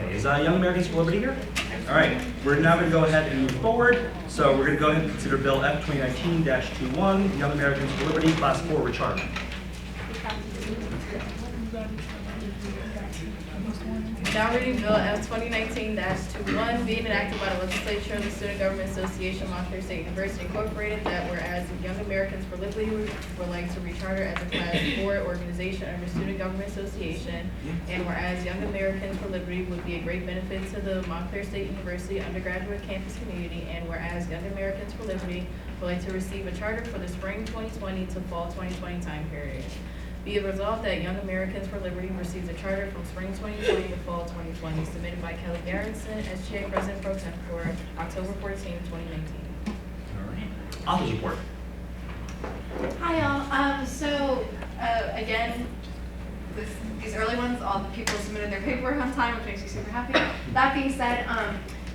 Okay, is Young Americans for Liberty here? All right, we're now going to go ahead and move forward. So we're going to go ahead and consider Bill F 2019-21, Young Americans for Liberty, Class 4 rechargement. Now reading Bill F 2019-21, being enacted by the legislature of the Student Government Association, Montclair State University Incorporated, that whereas Young Americans for Liberty would like to recharter as a Class 4 organization under Student Government Association, and whereas Young Americans for Liberty would be a great benefit to the Montclair State University undergraduate campus community, and whereas Young Americans for Liberty would like to receive a charter for the spring 2020 to fall 2020 time period. Be it resolved that Young Americans for Liberty receives a charter from spring 2020 to fall 2020, submitted by Kelly Garrison, SGA President Pro Tem for October 14, 2019. All right. Authors report. Hi y'all. Again, these early ones, all the people submitted their paperwork on time, which makes me super happy. That being said,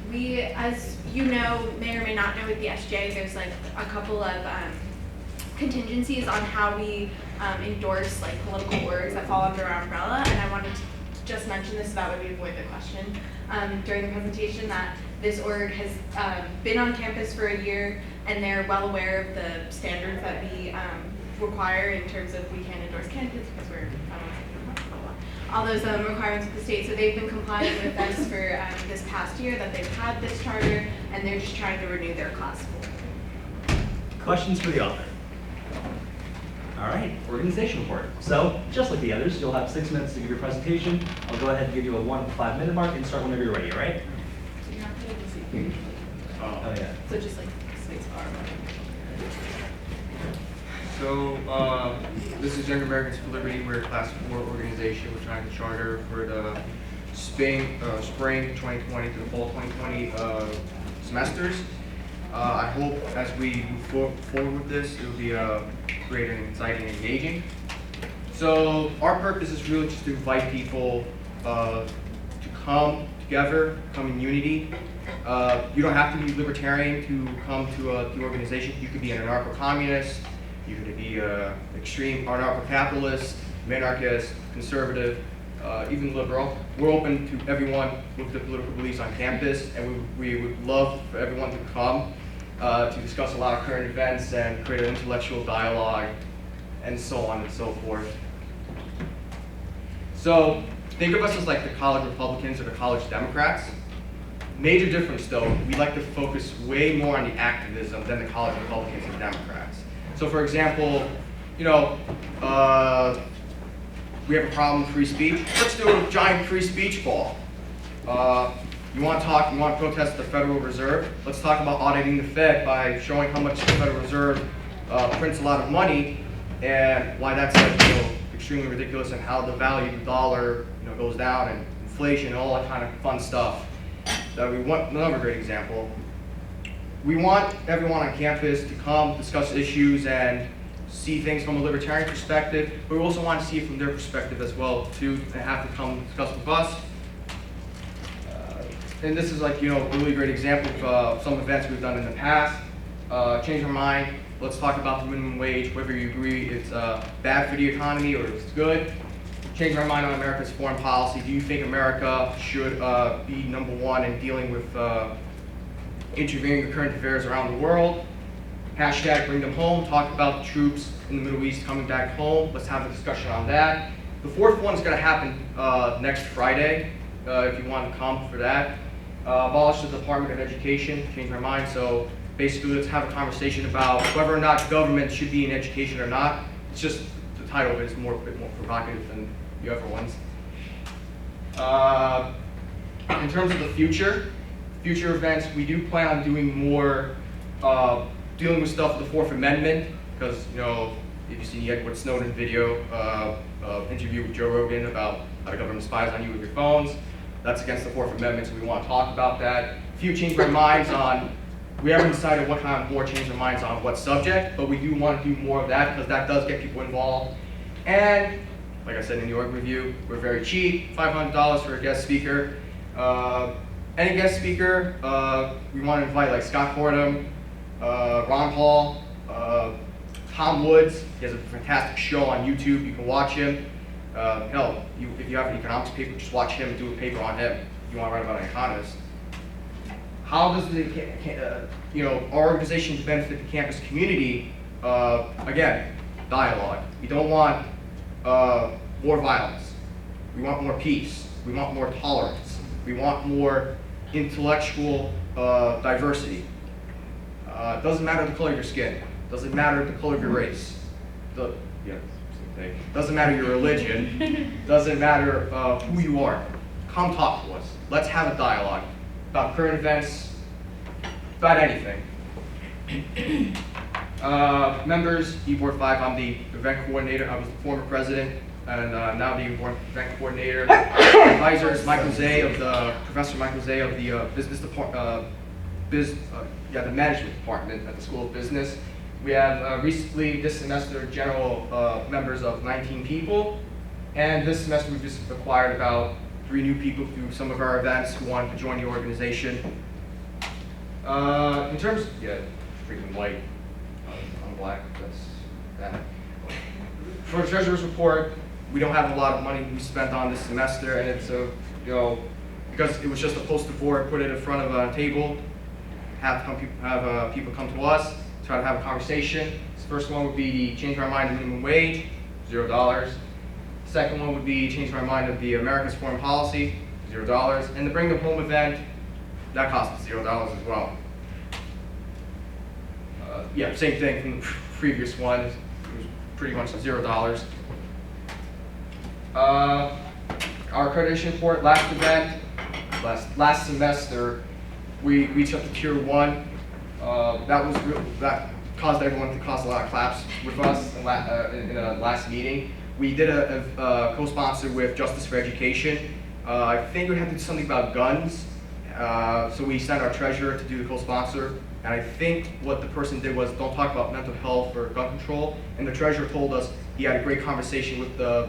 we, as you know, may or may not know with the SGA, there's like a couple of contingencies on how we endorse like political orgs that fall under our umbrella, and I wanted to just mention this, so that way we avoid the question during the presentation, that this org has been on campus for a year, and they're well aware of the standards that we require in terms of we can't endorse candidates because we're all those requirements of the state. So they've been complying with us for this past year that they've had this charter, and they're just trying to renew their class 4. Questions for the author? All right, organization report. So, just like the others, you'll have 6 minutes to give your presentation. I'll go ahead and give you a 1 to 5 minute mark and start whenever you're ready, all right? So you're not going to see. Oh, yeah. So just like space bar. So, this is Young Americans for Liberty. We're a Class 4 organization. We're trying to charter for the spring 2020 to the fall 2020 semesters. I hope as we move forward with this, it will be great and exciting and engaging. So our purpose is really just to invite people to come together, come in unity. You don't have to be libertarian to come to the organization. You could be an anarcho-communist, you could be an extreme anarcho-capitalist, minarchist, conservative, even liberal. We're open to everyone with the political beliefs on campus, and we would love for everyone to come to discuss a lot of current events and create an intellectual dialogue, and so on and so forth. So think of us as like the college Republicans or the college Democrats. Major difference though, we like to focus way more on the activism than the college Republicans and Democrats. So for example, you know, we have a problem with free speech. Let's do a giant free speech ball. You want to protest the Federal Reserve? Let's talk about auditing the Fed by showing how much the Federal Reserve prints a lot of money and why that's extremely ridiculous, and how the value of the dollar goes down, and inflation and all that kind of fun stuff. We want another great example. We want everyone on campus to come discuss issues and see things from a libertarian perspective, but we also want to see it from their perspective as well too, and have to come discuss with us. And this is like, a really great example of some events we've done in the past. Change our mind. Let's talk about the minimum wage, whether you agree it's bad for the economy or it's good. Change our mind on America's foreign policy. Do you think America should be #1 in dealing with intervening in current affairs around the world? Hashtag bring them home. Talk about the troops in the Middle East coming back home. Let's have a discussion on that. The fourth one is going to happen next Friday, if you want to come for that. Abolish the Department of Education, change my mind. So basically, let's have a conversation about whether or not government should be in education or not. It's just the title of it is a bit more provocative than the other ones. In terms of the future events, we do plan on doing more dealing with stuff with the Fourth Amendment, because if you've seen the Edward Snowden video interview with Joe Rogan about how the government spies on you with your phones, that's against the Fourth Amendment, so we want to talk about that. A few change our minds on, we haven't decided what kind of board change our minds on what subject, but we do want to do more of that because that does get people involved. And like I said in the org review, we're very cheap, $500 for a guest speaker. Any guest speaker, we want to invite like Scott Fordham, Ron Paul, Tom Woods. He has a fantastic show on YouTube. You can watch him. Hell, if you have an economics paper, just watch him and do a paper on him. If you want to write about an economist. How does our organization benefit the campus community? Again, dialogue. We don't want more violence. We want more peace. We want more tolerance. We want more intellectual diversity. It doesn't matter the color of your skin. Doesn't matter the color of your race. Doesn't matter your religion. Doesn't matter who you are. Come talk to us. Let's have a dialogue about current events, about anything. Members, E-Board 5, I'm the event coordinator. I was the former president, and now the event coordinator. Advisors, Professor Michael Zay of the business department, the management department at the School of Business. We have recently, this semester, general members of 19 people, and this semester we've just acquired about 3 new people through some of our events who wanted to join the organization. In terms, freaking white, I'm black, that's that. For the treasurer's report, we don't have a lot of money we spent on this semester, and it's because it was just a poster board, put it in front of a table, have people come to us, try to have a conversation. The first one would be the change our mind of minimum wage, $0. Second one would be change our mind of the America's foreign policy, $0. And the bring them home event, that cost us $0 as well. Same thing from the previous one. It was pretty much $0. Our accreditation report, last event, last semester, we reached up to tier 1. That caused everyone to cause a lot of claps with us in a last meeting. We did a co-sponsor with Justice for Education. I think we had to do something about guns, so we sent our treasurer to do the co-sponsor. And I think what the person did was don't talk about mental health or gun control. And the treasurer told us he had a great conversation with the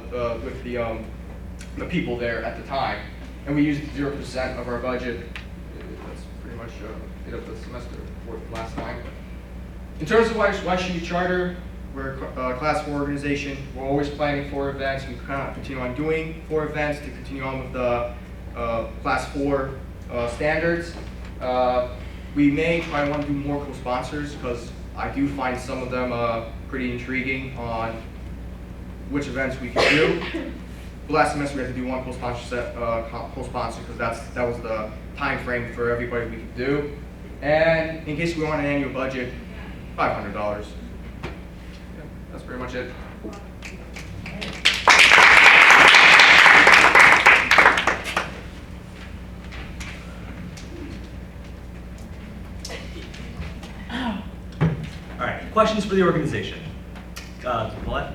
people there at the time, and we used 0% of our budget. That's pretty much it of the semester for last time. In terms of why should we charter? We're a Class 4 organization. We're always planning for events. We kind of continue on doing 4 events to continue on with the Class 4 standards. We may try to want to do more co-sponsors because I do find some of them pretty intriguing on which events we can do. last semester we had to do one co-sponsor because that was the time frame for everybody we could do. And in case we want an annual budget, $500. Yeah, that's pretty much it. All right, questions for the organization? Paulette?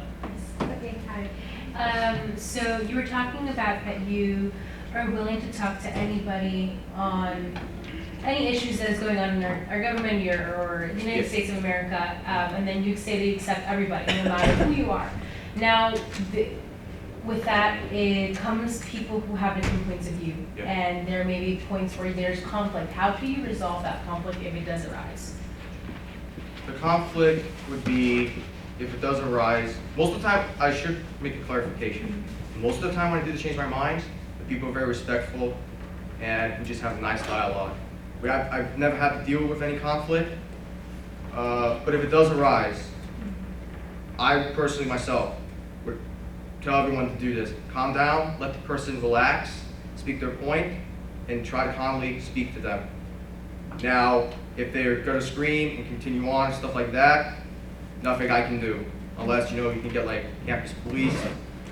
Okay, hi. So you were talking about that you are willing to talk to anybody on any issues that is going on in our government or the United Yes. States of America, and then you say that you accept everybody, no matter who you are. Now, with that, it comes people who have different points of view, Yeah. and there may be points where there's conflict. How do you resolve that conflict if it does arise? The conflict would be if it does arise. Most of the time, I should make a clarification. Most of the time when I do change my mind, the people are very respectful and we just have a nice dialogue. I've never had to deal with any conflict, but if it does arise, I personally myself would tell everyone to do this. Calm down, let the person relax, speak their point, and try to calmly speak to them. Now, if they're gonna scream and continue on and stuff like that, nothing I can do, unless you can get like campus police,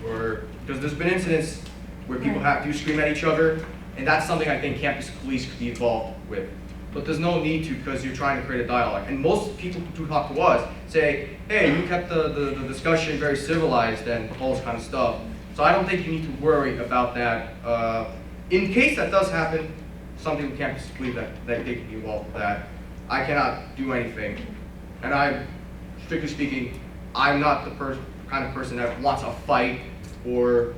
or because there's been incidents where people do scream at each other, and that's something I think campus police could be involved with. But there's no need to because you're trying to create a dialogue. And most people who do talk to us say, hey, you kept the discussion very civilized and all this kind of stuff. So I don't think you need to worry about that. In case that does happen, something with campus police that they can be involved with that. I cannot do anything. And strictly speaking, I'm not the kind of person that wants a fight or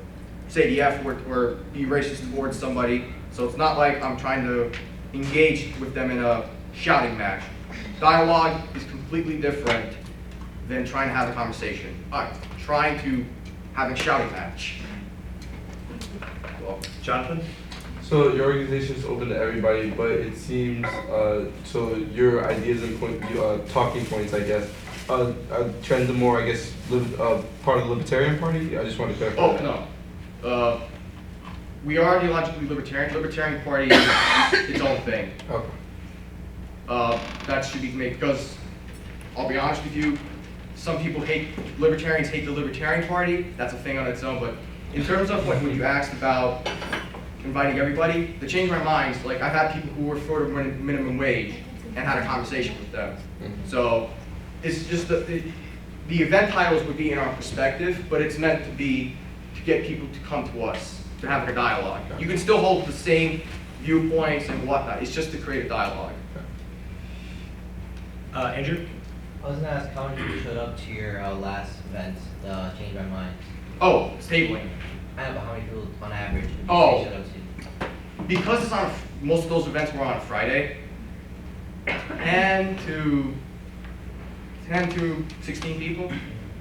say the F word or be racist towards somebody. So it's not like I'm trying to engage with them in a shouting match. Dialogue is completely different than trying to have a conversation. Trying to have a shouting match. Well, Jonathan? So your organization is open to everybody, but it seems so your ideas and talking points, I guess, trend to more, I guess, part of the Libertarian Party. I just want to clarify. Oh that. no, we are ideologically libertarian. Libertarian Party is its own thing. Okay. That should be made because I'll be honest with you, some people libertarians hate the Libertarian Party. That's a thing on its own. But in terms of when you asked about inviting everybody, to change my mind, like I've had people who were for minimum wage and had a conversation with them. So it's just the event titles would be in our perspective, but it's meant to be to get people to come to us, to have a dialogue. You can still hold the same viewpoints and whatnot, it's just to create a dialogue. Andrew? I was gonna ask how many people showed up to your last event, Change My Mind? Oh, it's tabling. I know, but how many people on average would you Oh. say showed up to? Because it's on most of those events were on a Friday, 10 to 16 people.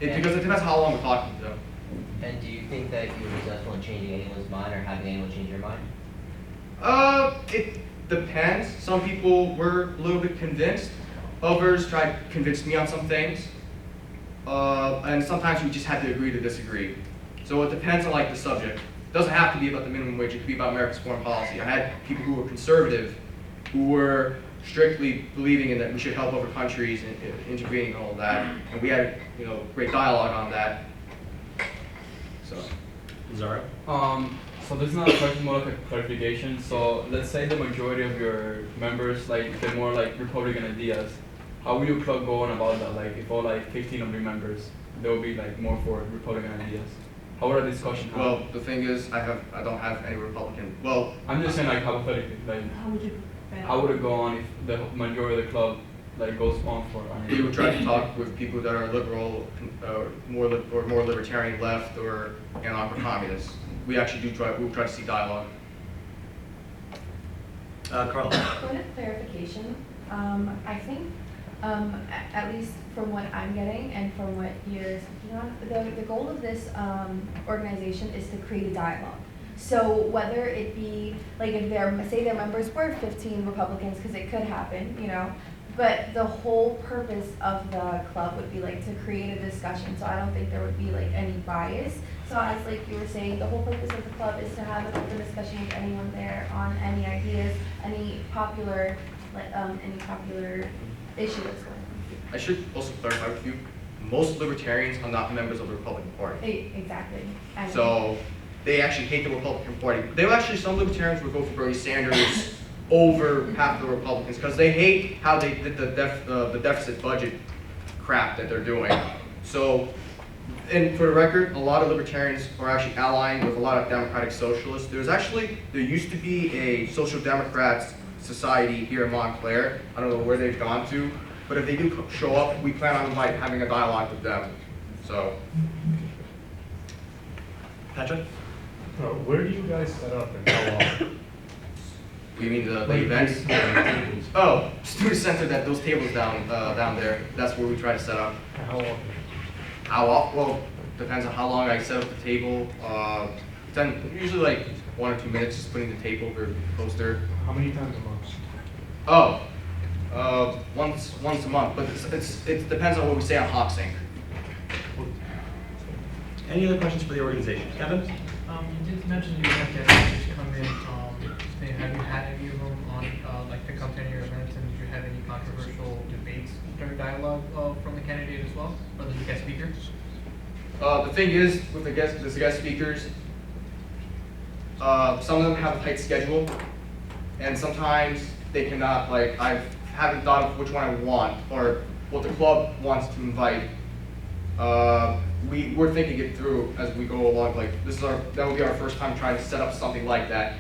Because it depends how long we're talking to them. And do you think that you were successful in changing anyone's mind or having anyone change your mind? It depends. Some people were a little bit convinced. Others tried to convince me on some things. And sometimes we just had to agree to disagree. So it depends on the subject. It doesn't have to be about the minimum wage, it could be about America's foreign policy. I had people who were conservative, who were strictly believing in that we should help other countries and intervening and all of that. And we had great dialogue on that. So. Zara? So this is not a question, more like a clarification. So let's say the majority of your members, they're more Republican ideas. How will your club go on about that? If all 15 of your members, they will be more for Republican ideas. How would a discussion happen? Well, the thing is, I don't have any Republican. Well, I'm just saying hypothetically, how would it go on if the majority of the club goes on for? We would try to talk with people that are liberal, more libertarian left, or anarcho-communists. We actually do try. We'll try to see dialogue. Carla. Point of clarification. I think, at least from what I'm getting and from what you're speaking on, the goal of this organization is to create a dialogue. So whether it be if say their members were 15 Republicans, because it could happen, But the whole purpose of the club would be like to create a discussion, so I don't think there would be like any bias. So as like you were saying, the whole purpose of the club is to have an open discussion with anyone there on any ideas, any popular issue that's going on. I should also clarify with you, most libertarians are not members of the Republican Party. Exactly. I mean, So they actually hate the Republican Party. Some libertarians would vote for Bernie Sanders over half the Republicans because they hate how they did the deficit budget crap that they're doing. So, and for the record, a lot of libertarians are actually allying with a lot of democratic socialists. There used to be a social democrats society here in Montclair. I don't know where they've gone to, but if they do show up, we plan on having a dialogue with them. So. Patrick? Where do you guys set up and how often? You mean the events? Oh, student center, those tables down there. That's where we try to set up. How often? How often? Well, depends on how long I set up the table. Then usually like 1 or 2 minutes, just putting the table or poster. How many times a month? Oh, once a month. But it depends on what we say on HawkSync. Any other questions for the organization? Kevin? You did mention you have guests come in. Have you had any of them on, like, to come to any of your events, and did you have any controversial debates during dialogue from the candidate as well, or the guest speakers? The thing is, with the guest speakers, some of them have a tight schedule, and sometimes they cannot, like, I haven't thought of which one I want, or what the club wants to invite. We're thinking it through as we go along, like, that will be our first time trying to set up something like that.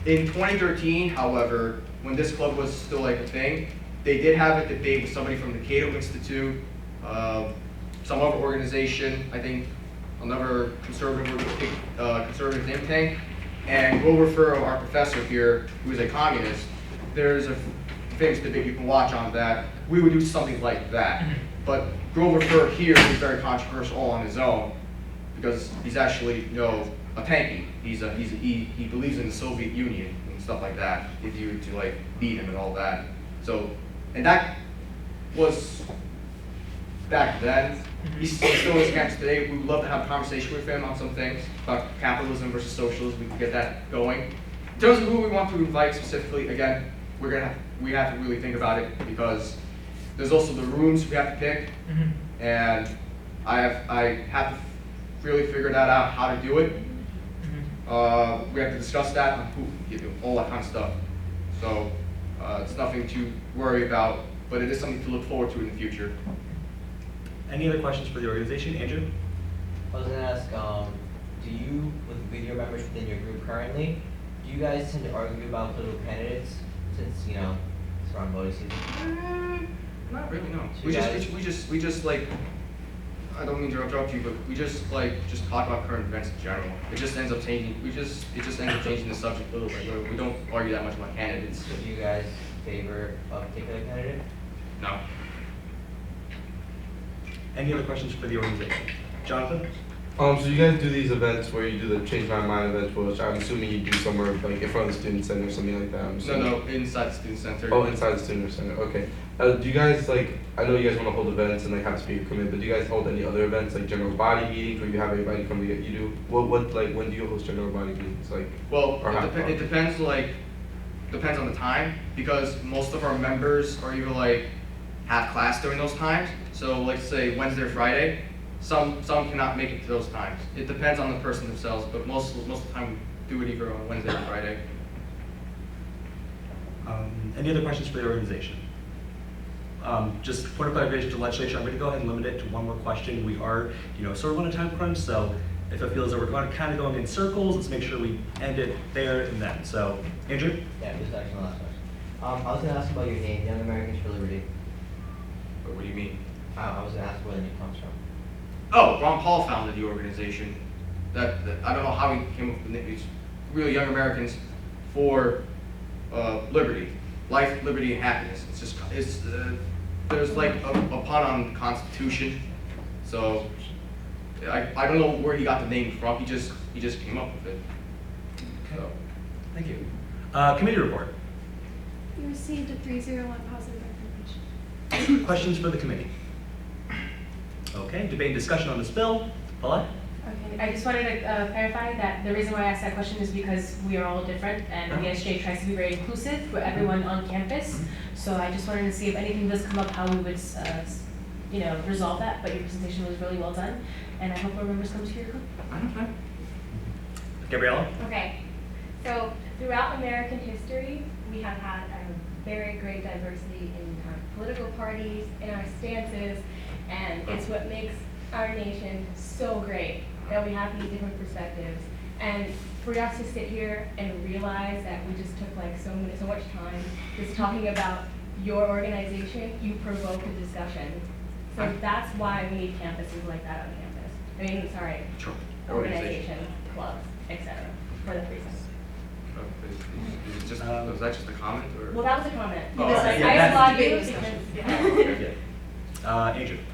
In 2013, however, when this club was still like a thing, they did have a debate with somebody from the Cato Institute, some other organization, I think another conservative think tank, and Will Referro, our professor here, who is a communist. There's a famous debate you can watch on that. We would do something like that. But Grover Fur here is very controversial all on his own because he's actually, a tanky. He believes in the Soviet Union and stuff like that. If you were to like beat him and all that. So, and that was back then. He's still in his camps today. We would love to have a conversation with him on some things about capitalism versus socialism. We can get that going. In terms of who we want to invite specifically, again, we have to really think about it because there's also the rooms we have to pick, and I have to really figure that out how to do it. We have to discuss that on who, all that kind of stuff. So it's nothing to worry about, but it is something to look forward to in the future. Any other questions for the organization? Andrew? I was going to ask, do you, with your members within your group currently, do you guys tend to argue about political candidates since, it's around voting season? Not really, no. So We just like, I don't mean to interrupt you, but we just talk about current events in general. It just ends up changing. It just ends up changing the subject a little bit. We don't argue that much about candidates. So do you guys favor a particular candidate? No. Any other questions for the organization? Jonathan? So you guys do these events where you do the Change My Mind events, which I'm assuming you do somewhere like in front of the student center or something like that. No, inside the student center. Oh, inside the student center. Okay. Do you guys I know you guys want to hold events and have speakers come in, but do you guys hold any other events like general body meetings where you have everybody come together? You do. When do you host general body meetings? Well, it depends. Depends on the time because most of our members are either have class during those times. So say Wednesday or Friday. Some cannot make it to those times. It depends on the person themselves, but most of the time we do it either on Wednesday or Friday. Any other questions for the organization? Just point of clarification to the legislature, I'm going to go ahead and limit it to one more question. We are, sort of on a time crunch, so if it feels that we're kind of going in circles, let's make sure we end it there and then. So, Andrew? Yeah, this is actually my last question. I was going to ask about your name, Young Americans for Liberty. What do you mean? I was going to ask where the name comes from. Oh, Ron Paul founded the organization. That I don't know how he came up with the name. It's really Young Americans for Liberty, life, liberty, and happiness. There's a pun on the Constitution, so I don't know where he got the name from. He just came up with it. So, thank you. Committee report. You received a 301 positive recommendation. Questions for the committee? Okay, debate and discussion on this bill. Paulette? Okay, I just wanted to clarify that the reason why I asked that question is because we are all different and the SGA tries to be very inclusive for everyone on campus. So I just wanted to see if anything does come up, how we would, resolve that. But your presentation was really well done, and I hope our members come to your group. Gabriella? Okay, so throughout American history, we have had a very great diversity in our political parties, in our stances, and it's what makes our nation so great that we have these different perspectives. And for us to sit here and realize that we just took like so much time just talking about your organization, you provoke a discussion. So that's why we need campuses like that on campus. Sure. Organizations, clubs, etc. for the reasons. Is it just, was that just a comment or? Well, that was a comment. Oh, Because okay. I Yeah, applaud that's you a because, Very good. Adrian?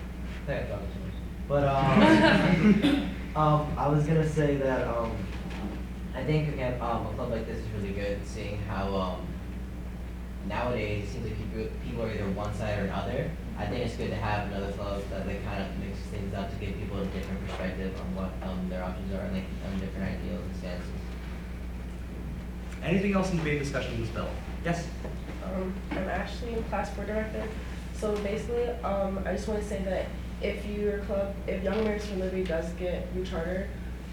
Thank you, but I was gonna say that I think again a club like this is really good. Seeing how nowadays it seems like people are either one side or another. I think it's good to have another club that like kind of mixes things up to give people a different perspective on what their options are and like different ideals and stances. Anything else in debate discussion on this bill? Yes? I'm actually in class 4 director. So basically, I just want to say that if Young Americans for Liberty does get re-chartered,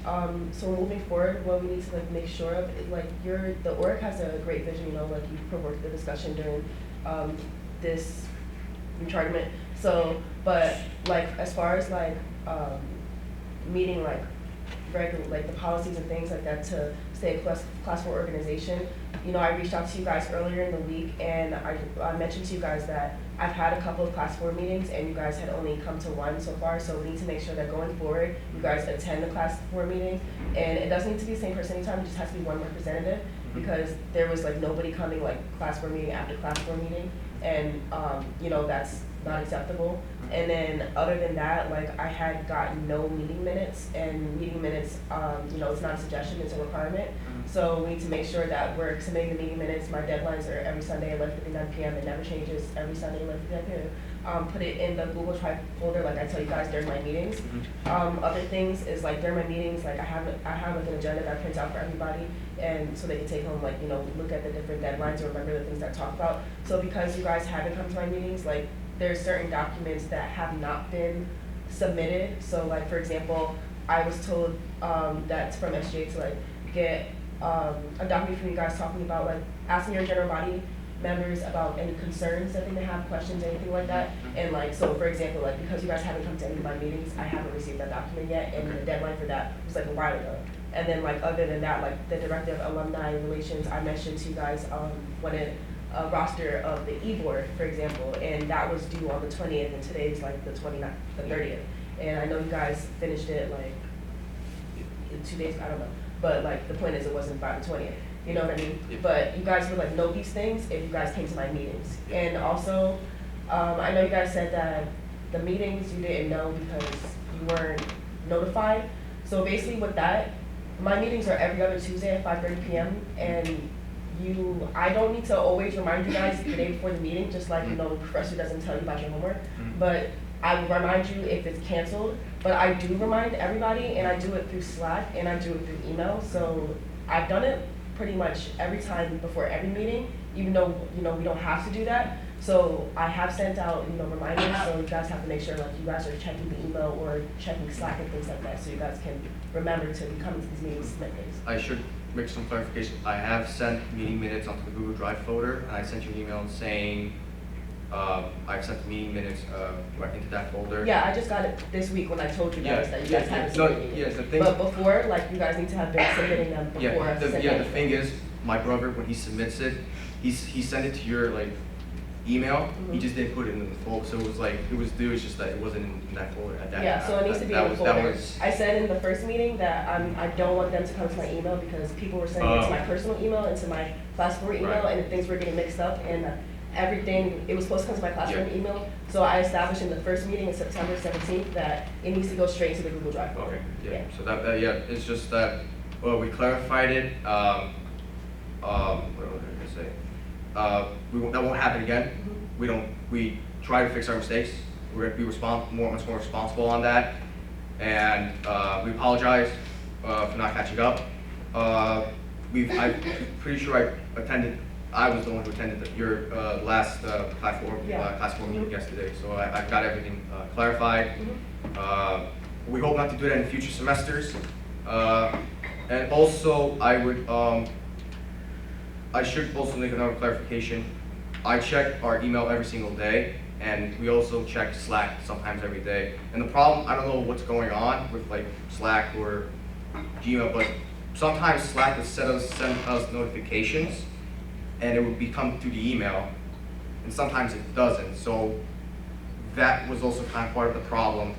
so moving forward, what we need to like make sure of is like the org has a great vision, like you provoked the discussion during this re-charterment. So, but like as far as like meeting like regular like the policies and things like that to stay a class 4 organization. I reached out to you guys earlier in the week and I mentioned to you guys that I've had a couple of class 4 meetings and you guys had only come to one so far, so we need to make sure that going forward you guys attend the class 4 meeting, and it doesn't need to be the same person anytime, it just has to be one representative because there was like nobody coming like class 4 meeting after class 4 meeting, and that's not acceptable. And then other than that, like I had gotten no meeting minutes, and meeting minutes, it's not a suggestion, it's a requirement. So we need to make sure that we're submitting the meeting minutes. My deadlines are every Sunday at 11:59 p.m. It never changes, every Sunday at 11:59 p.m. Put it in the Google Drive folder like I tell you guys during my meetings. Other things is like during my meetings, like I have like an agenda that I print out for everybody, and so they can take home like, look at the different deadlines or remember the things that I talk about. So because you guys haven't come to my meetings, like there's certain documents that have not been submitted. So like for example, I was told that from SGA to like get a document from you guys talking about like asking your general body members about any concerns that they may have, questions, anything like that. And like, so for example, like because you guys haven't come to any of my meetings, I haven't received that document yet, and the deadline for that was like a while ago. And then like other than that, like the Director of Alumni Relations, I mentioned to you guys wanted a roster of the e-board, for example, and that was due on the 20th, and today is like the 30th. And I know you guys finished it like in 2 days, I don't know. But like the point is it wasn't by the 20th. You know what I mean? But you guys would like know these things if you guys came to my meetings. And also, I know you guys said that the meetings you didn't know because you weren't notified. So basically with that, my meetings are every other Tuesday at 5:30 p.m. and I don't need to always remind you guys the day before the meeting, just like the professor doesn't tell you about your homework. But I will remind you if it's canceled, but I do remind everybody, and I do it through Slack, and I do it through email. So I've done it pretty much every time before every meeting, even though, we don't have to do that. So I have sent out, reminders, so you guys have to make sure like you guys are checking the email or checking Slack and things like that, so you guys can remember to be coming to these meetings, submit things. I should make some clarification. I have sent meeting minutes onto the Google Drive folder, and I sent you an email saying I've sent the meeting minutes right into that folder. Yeah, I just got it this week when I told you guys that you guys hadn't submitted yes, it. But before, like, you guys need to have been submitting them before. The thing is, my brother, when he submits it, he sent it to your like email. He just didn't put it in the folder, so it was like it was just that it wasn't in that folder at that time. Yeah, so it needs to be in the folder. I said in the first meeting that I don't want them to come to my email because people were sending it to my personal email and to my class 4 email, and things were getting mixed up, and everything, it was supposed to come to my classroom email. So I established in the first meeting in September 17th that it needs to go straight to the Google Drive folder. Okay, so it's just that, well, we clarified it. What was I gonna say? That won't happen again. We try to fix our mistakes. We're going to be much more responsible on that. And we apologize for not catching up. I'm pretty sure I was the one who attended your last class 4 meeting yesterday. So I've got everything clarified. We hope not to do that in future semesters. And also, I should also make another clarification. I check our email every single day, and we also check Slack sometimes every day. And the problem, I don't know what's going on with like Slack or Gmail, but sometimes Slack will send us notifications, and it would become through the email, and sometimes it doesn't. So that was also kind of part of the problem.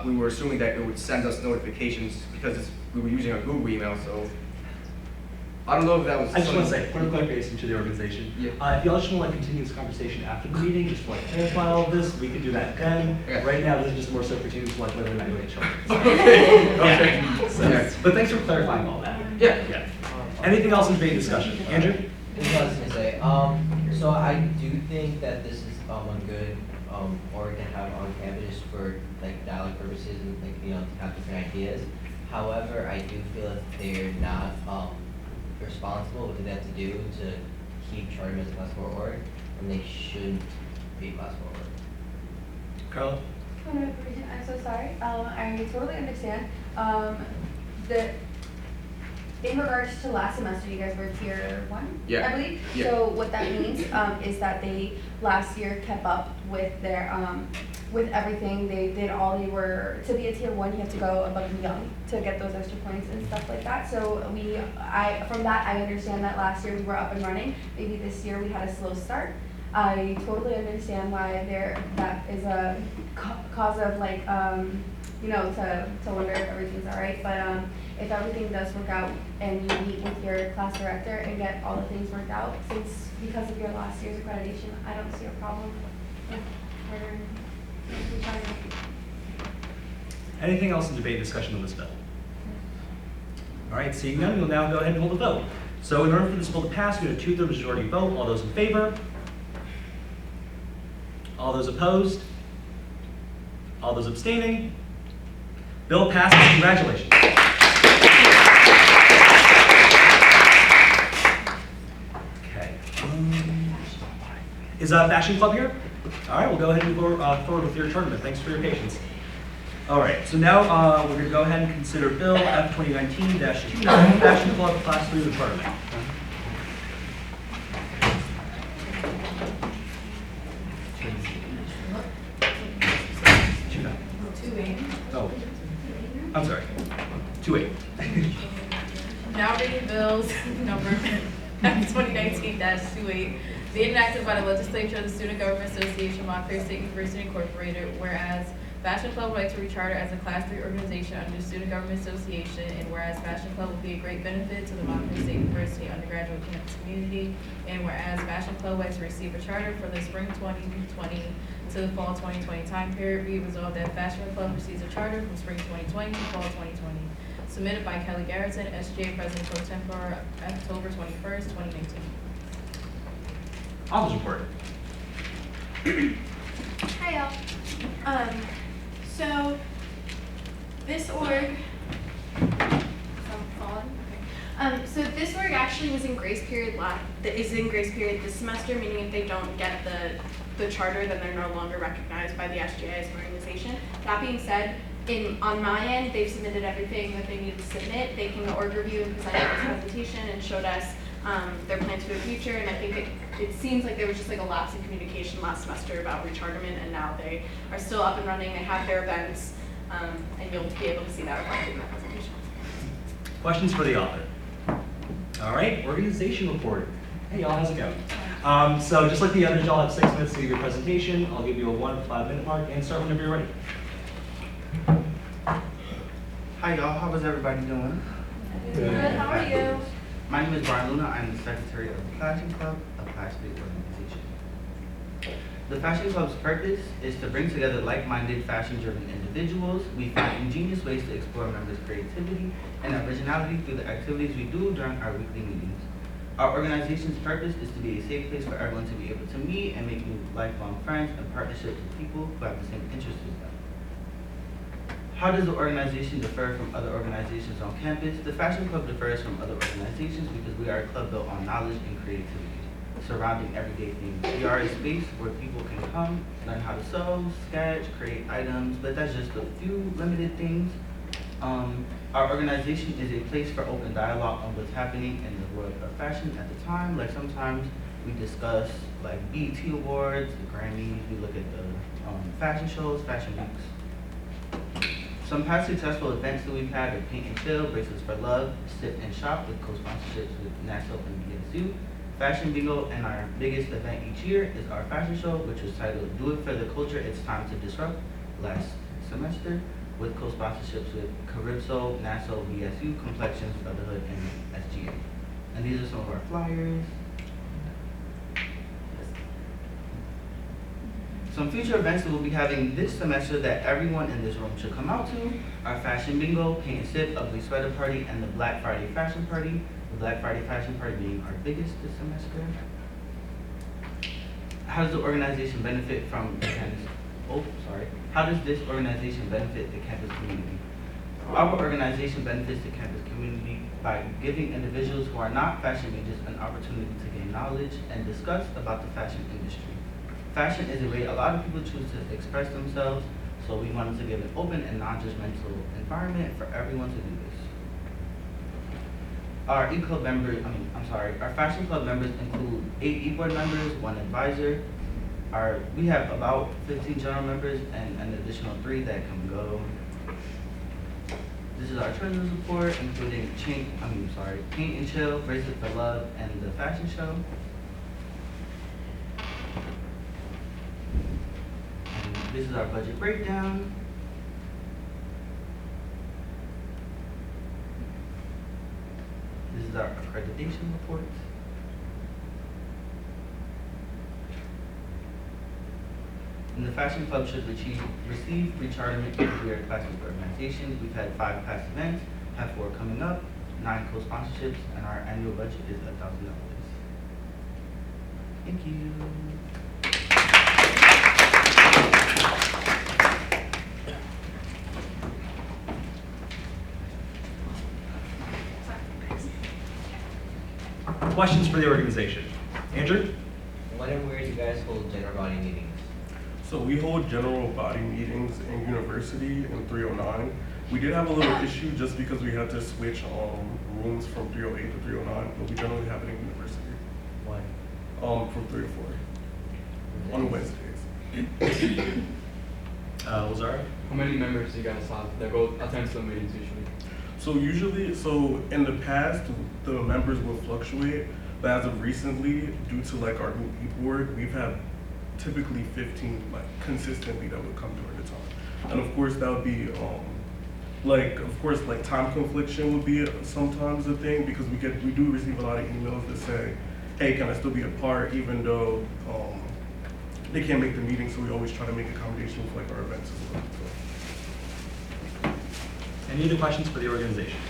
We were assuming that it would send us notifications because we were using a Google email, so I don't know if that was. I just want to say, point of clarification to the organization. Yeah. If y'all just want to continue this conversation after the meeting, just want to clarify all of this, we could do that then. Okay. Right now, this is just more so pertaining to like whether or not you're HR. Okay. So, but thanks for clarifying all that. Yeah. Anything else in debate discussion? Andrew? This is what I was gonna say. So I do think that this is a good org to have on campus for like dialogue purposes and like to have different ideas. However, I do feel that they're not responsible what they have to do to keep charter as a class 4 org, and they shouldn't be class 4 org. Carla? I'm so sorry. I totally understand. In regards to last semester, you guys were tier 1, Yeah. I believe. Yeah. So what that means is that they last year kept up with their with everything. They did all they were to be a tier 1. You have to go above and beyond to get those extra points and stuff like that. So from that I understand that last year we were up and running. Maybe this year we had a slow start. I totally understand why that is a cause of like to wonder if everything's all right. But if everything does work out and you meet with your class director and get all the things worked out, because of your last year's accreditation, I don't see a problem with Anything else in debate discussion on this bill? All right, seeing none, we'll now go ahead and hold a vote. So in order for this bill to pass, we need a 2/3 majority vote. All those in favor? All those opposed? All those abstaining? Bill passes. Congratulations. Okay. Is Fashion Club here? All right, we'll go ahead and go forward with your tournament. Thanks for your patience. All right, so now we're going to go ahead and consider Bill F 2019-29, Fashion Club Class 3 tournament. Oh, I'm sorry. 2-8. Now reading bills number F 2019-28, being enacted by the legislature of the Student Government Association, Montclair State University Incorporated, whereas Fashion Club would like to recharter as a Class 3 organization under the Student Government Association, and whereas Fashion Club will be a great benefit to the Montclair State University undergraduate campus community, and whereas Fashion Club would like to receive a charter for the spring 2020 to the fall 2020 time period, be resolved that Fashion Club receives a charter from spring 2020 to fall 2020. Submitted by Kelly Garrison, SGA President Pro Tempore, October 21st, 2019. Office report. Hi y'all. So this org, so this org actually was in grace period is in grace period this semester, meaning if they don't get the charter, then they're no longer recognized by the SGA as an organization. That being said, on my end, they've submitted everything that they need to submit. They came to org review and presented this presentation and showed us their plans for the future, and I think it seems like there was just like a lapse in communication last semester about recharterment, and now they are still up and running. They have their events, and you'll be able to see that reflected in that presentation. Questions for the author? All right, organization report. Hey y'all, how's it going? So just like the others, y'all have 6 minutes to give your presentation. I'll give you a 1 5-minute mark and start whenever you're ready. Hi y'all, how is everybody doing? Good, how are you? My name is Brian Luna. I'm the secretary of the Fashion Club, a Class 3 organization. The Fashion Club's purpose is to bring together like-minded, fashion-driven individuals. We find ingenious ways to explore members' creativity and originality through the activities we do during our weekly meetings. Our organization's purpose is to be a safe place for everyone to be able to meet and make new lifelong friends and partnerships with people who have the same interests as them. How does the organization differ from other organizations on campus? The Fashion Club differs from other organizations because we are a club built on knowledge and creativity surrounding everyday things. We are a space where people can come, learn how to sew, sketch, create items, but that's just a few limited things. Our organization is a place for open dialogue on what's happening in the world of fashion at the time. Like sometimes we discuss like BET Awards, the Grammys, we look at the fashion shows, fashion weeks. Some past successful events that we've had are Paint and Chill, Bracelets for Love, Sip and Shop with co-sponsorships with NASA and BSU, Fashion Bingo, and our biggest event each year is our fashion show, which was titled Do It for the Culture, It's Time to Disrupt, last semester, with co-sponsorships with Calypso, NASA, BSU, Complexions, Brotherhood, and SGA. And these are some of our flyers. Some future events that we'll be having this semester that everyone in this room should come out to are Fashion Bingo, Paint and Sip, Ugly Sweater Party, and the Black Friday Fashion Party. The Black Friday Fashion Party being our biggest this semester. How does the organization benefit from the campus? How does this organization benefit the campus community? Our organization benefits the campus community by giving individuals who are not fashion majors an opportunity to gain knowledge and discuss about the fashion industry. Fashion is a way a lot of people choose to express themselves, so we wanted to give an open and non-judgmental environment for everyone to do this. Our e-club members, our fashion club members include 8 e-board members, 1 advisor. We have about 15 general members and an additional 3 that can go. This is our treasurer's report, including Paint and Chill, Bracelet for Love, and the fashion show. And this is our budget breakdown. This is our accreditation report. And the Fashion Club should receive re-charterment because we are a classic organization. We've had 5 past events, have 4 coming up, 9 co-sponsorships, and our annual budget is $1,000. Thank you. Questions for the organization? Andrew? When and where do you guys hold general body meetings? So we hold general body meetings in university in 309. We did have a little issue just because we had to switch rooms from 308 to 309, but we generally have it in university. Why? From 3 to 4 on Wednesdays. Lazara? How many members do you guys have that go attend some meetings usually? So in the past, the members will fluctuate, but as of recently, due to like our new e-board, we've had typically 15 like consistently that would come during the time. And of course that would be like time confliction would be sometimes a thing because we do receive a lot of emails that say, hey, can I still be a part even though they can't make the meeting, so we always try to make accommodations for like our events as well. Any other questions for the organization?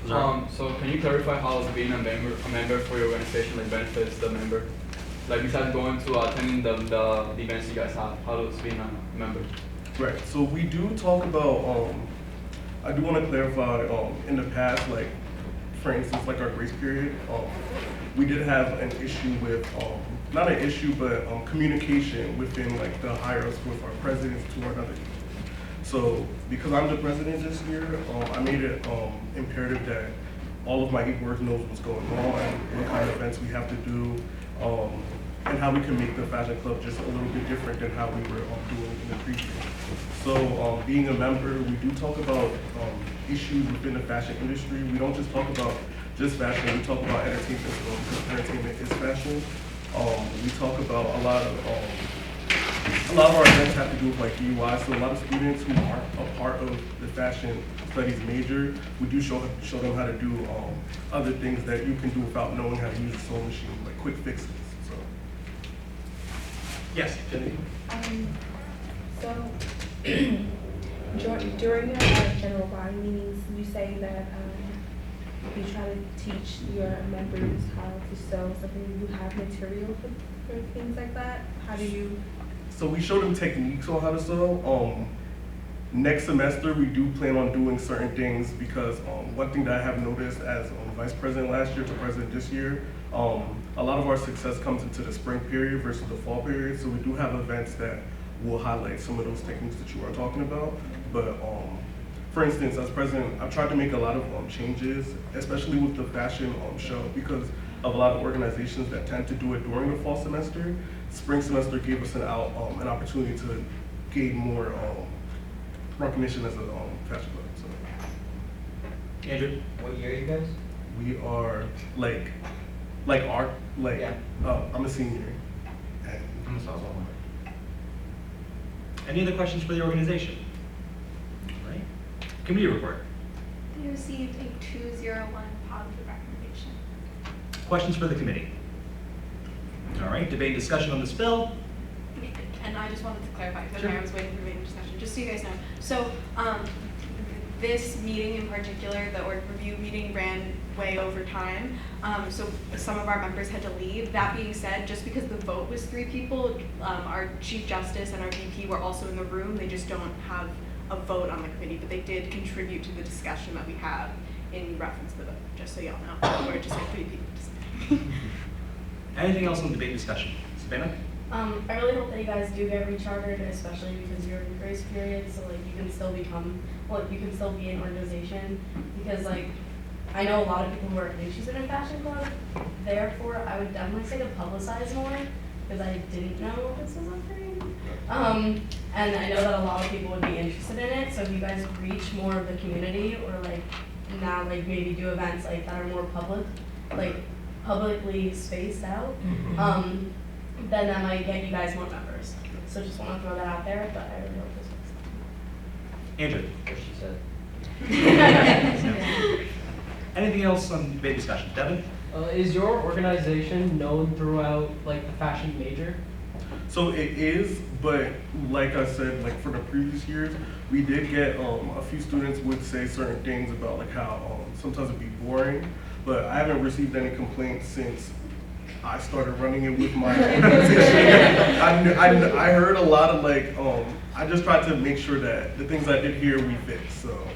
So can you clarify how being a member for your organization like benefits the member? Like besides going to attending the events you guys have, how does being a member? Right, so we do talk about, I do want to clarify, in the past, like for instance, like our grace period, we did have an issue with, not an issue, but communication within like the higher ups with our presidents to our other. So because I'm the president this year, I made it imperative that all of my e-boards knows what's going on, what kind of events we have to do, and how we can make the fashion club just a little bit different than how we were doing in the previous. So being a member, we do talk about issues within the fashion industry. We don't just talk about just fashion, we talk about entertainment as well, because entertainment is fashion. We talk about a lot of our events have to do with like DUI, so a lot of students who aren't a part of the fashion studies major, we do show them how to do other things that you can do without knowing how to use a sewing machine, like quick fixes. So. Yes, Jenny. So during your general body meetings, you say that you try to teach your members how to sew something? You have material for things like that? How do you? So we show them techniques on how to sew. Next semester, we do plan on doing certain things because one thing that I have noticed as vice president last year to president this year, a lot of our success comes into the spring period versus the fall period. So we do have events that will highlight some of those techniques that you are talking about. But for instance, as president, I've tried to make a lot of changes, especially with the fashion show, because of a lot of organizations that tend to do it during the fall semester. Spring semester gave us an opportunity to gain more recognition as a fashion club. So. Andrew? What year are you guys? We are Yeah. I'm a senior. And I'm a sophomore. Any other questions for the organization? All right. Committee report. They received a 201 positive recommendation. Questions for the committee? All right, debate and discussion on this bill. And I just wanted to clarify, because Sure. I was waiting for debate and discussion, just so you guys know. So, this meeting in particular, the org review meeting, ran way over time. So some of our members had to leave. That being said, just because the vote was 3 people, our Chief Justice and our VP were also in the room. They just don't have a vote on the committee, but they did contribute to the discussion that we have in reference to the vote, just so y'all know. Or just like 3 people participating. Anything else on debate and discussion? Savannah? I really hope that you guys do get rechartered, especially because you're in grace period, so like you can still you can still be an organization. Because like, I know a lot of people who are interested in Fashion Club, therefore I would definitely say to publicize more, because I didn't know this was a thing. And I know that a lot of people would be interested in it, so if you guys reach more of the community, or like now like maybe do events like that are more publicly spaced out, then that might get you guys more members. So just want to throw that out there, but I really hope this works. Andrew? What she said. Anything else on debate discussion? Devin? Is your organization known throughout like the fashion major? So it is, but like I said, like for the previous years, we did get a few students would say certain things about like how sometimes it'd be boring, but I haven't received any complaints since I started running it with my organization. I heard a lot of like, I just tried to make sure that the things I did here we fixed, so.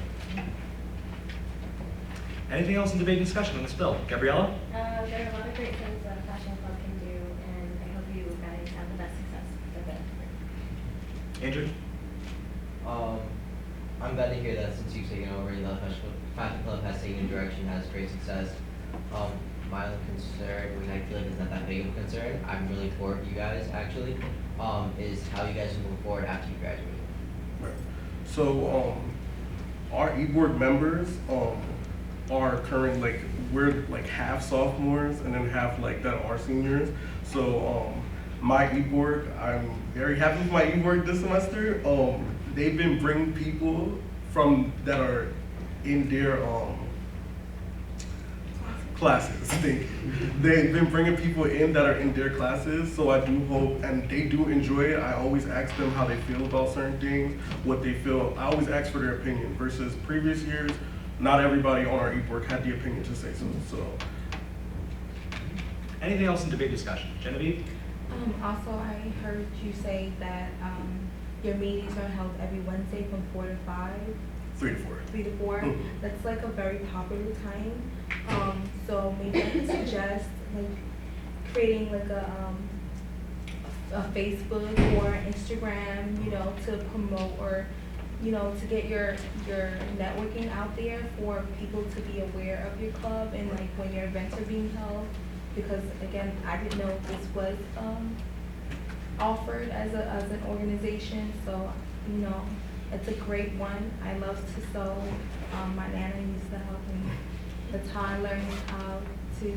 Anything else in debate and discussion on this bill? Gabriella? There are a lot of great things that Fashion Club can do, and I hope you guys have the best success with it. Andrew? I'm glad to hear that since you've taken over, the Fashion Club has taken a direction, has great success. My only concern, which I feel like is not that big of a concern, I'm really for you guys actually, is how you guys will move forward after you graduate. Right. So our e-board members are current, like we're like half sophomores and then half like that are seniors. So my e-board, I'm very happy with my e-board this semester. They've been bringing people from that are in their classes. They've been bringing people in that are in their classes, so I do hope, and they do enjoy it. I always ask them how they feel about certain things, what they feel. I always ask for their opinion versus previous years, not everybody on our e-board had the opinion to say so. Anything else in debate discussion? Genevieve? Also, I heard you say that your meetings are held every Wednesday from 4 to 5. 3 to 4. 3 to 4. That's like a very popular time. So maybe I could suggest like creating like a Facebook or Instagram, to promote or to get your networking out there for people to be aware of your club and like when your events are being held. Because again, I didn't know this was offered as an organization, so it's a great one. I love to sew. My nana used to help me. That's how I learned how to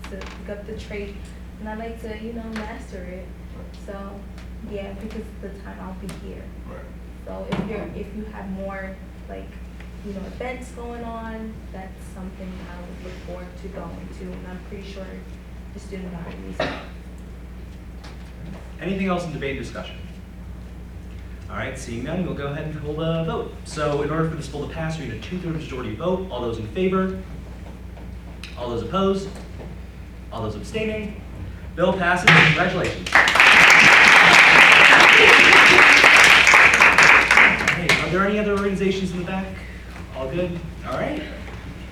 pick up the trade, and I like to master it. So yeah, because of the time I'll be here. So if you have more like events going on, that's something I would look forward to going to, and I'm pretty sure the student body is. Anything else in debate and discussion? All right, seeing none, we'll go ahead and hold a vote. So in order for this bill to pass, we need a 2/3 majority vote. All those in favor? All those opposed? All those abstaining? Bill passes. Congratulations. Hey, are there any other organizations in the back? All good? All right.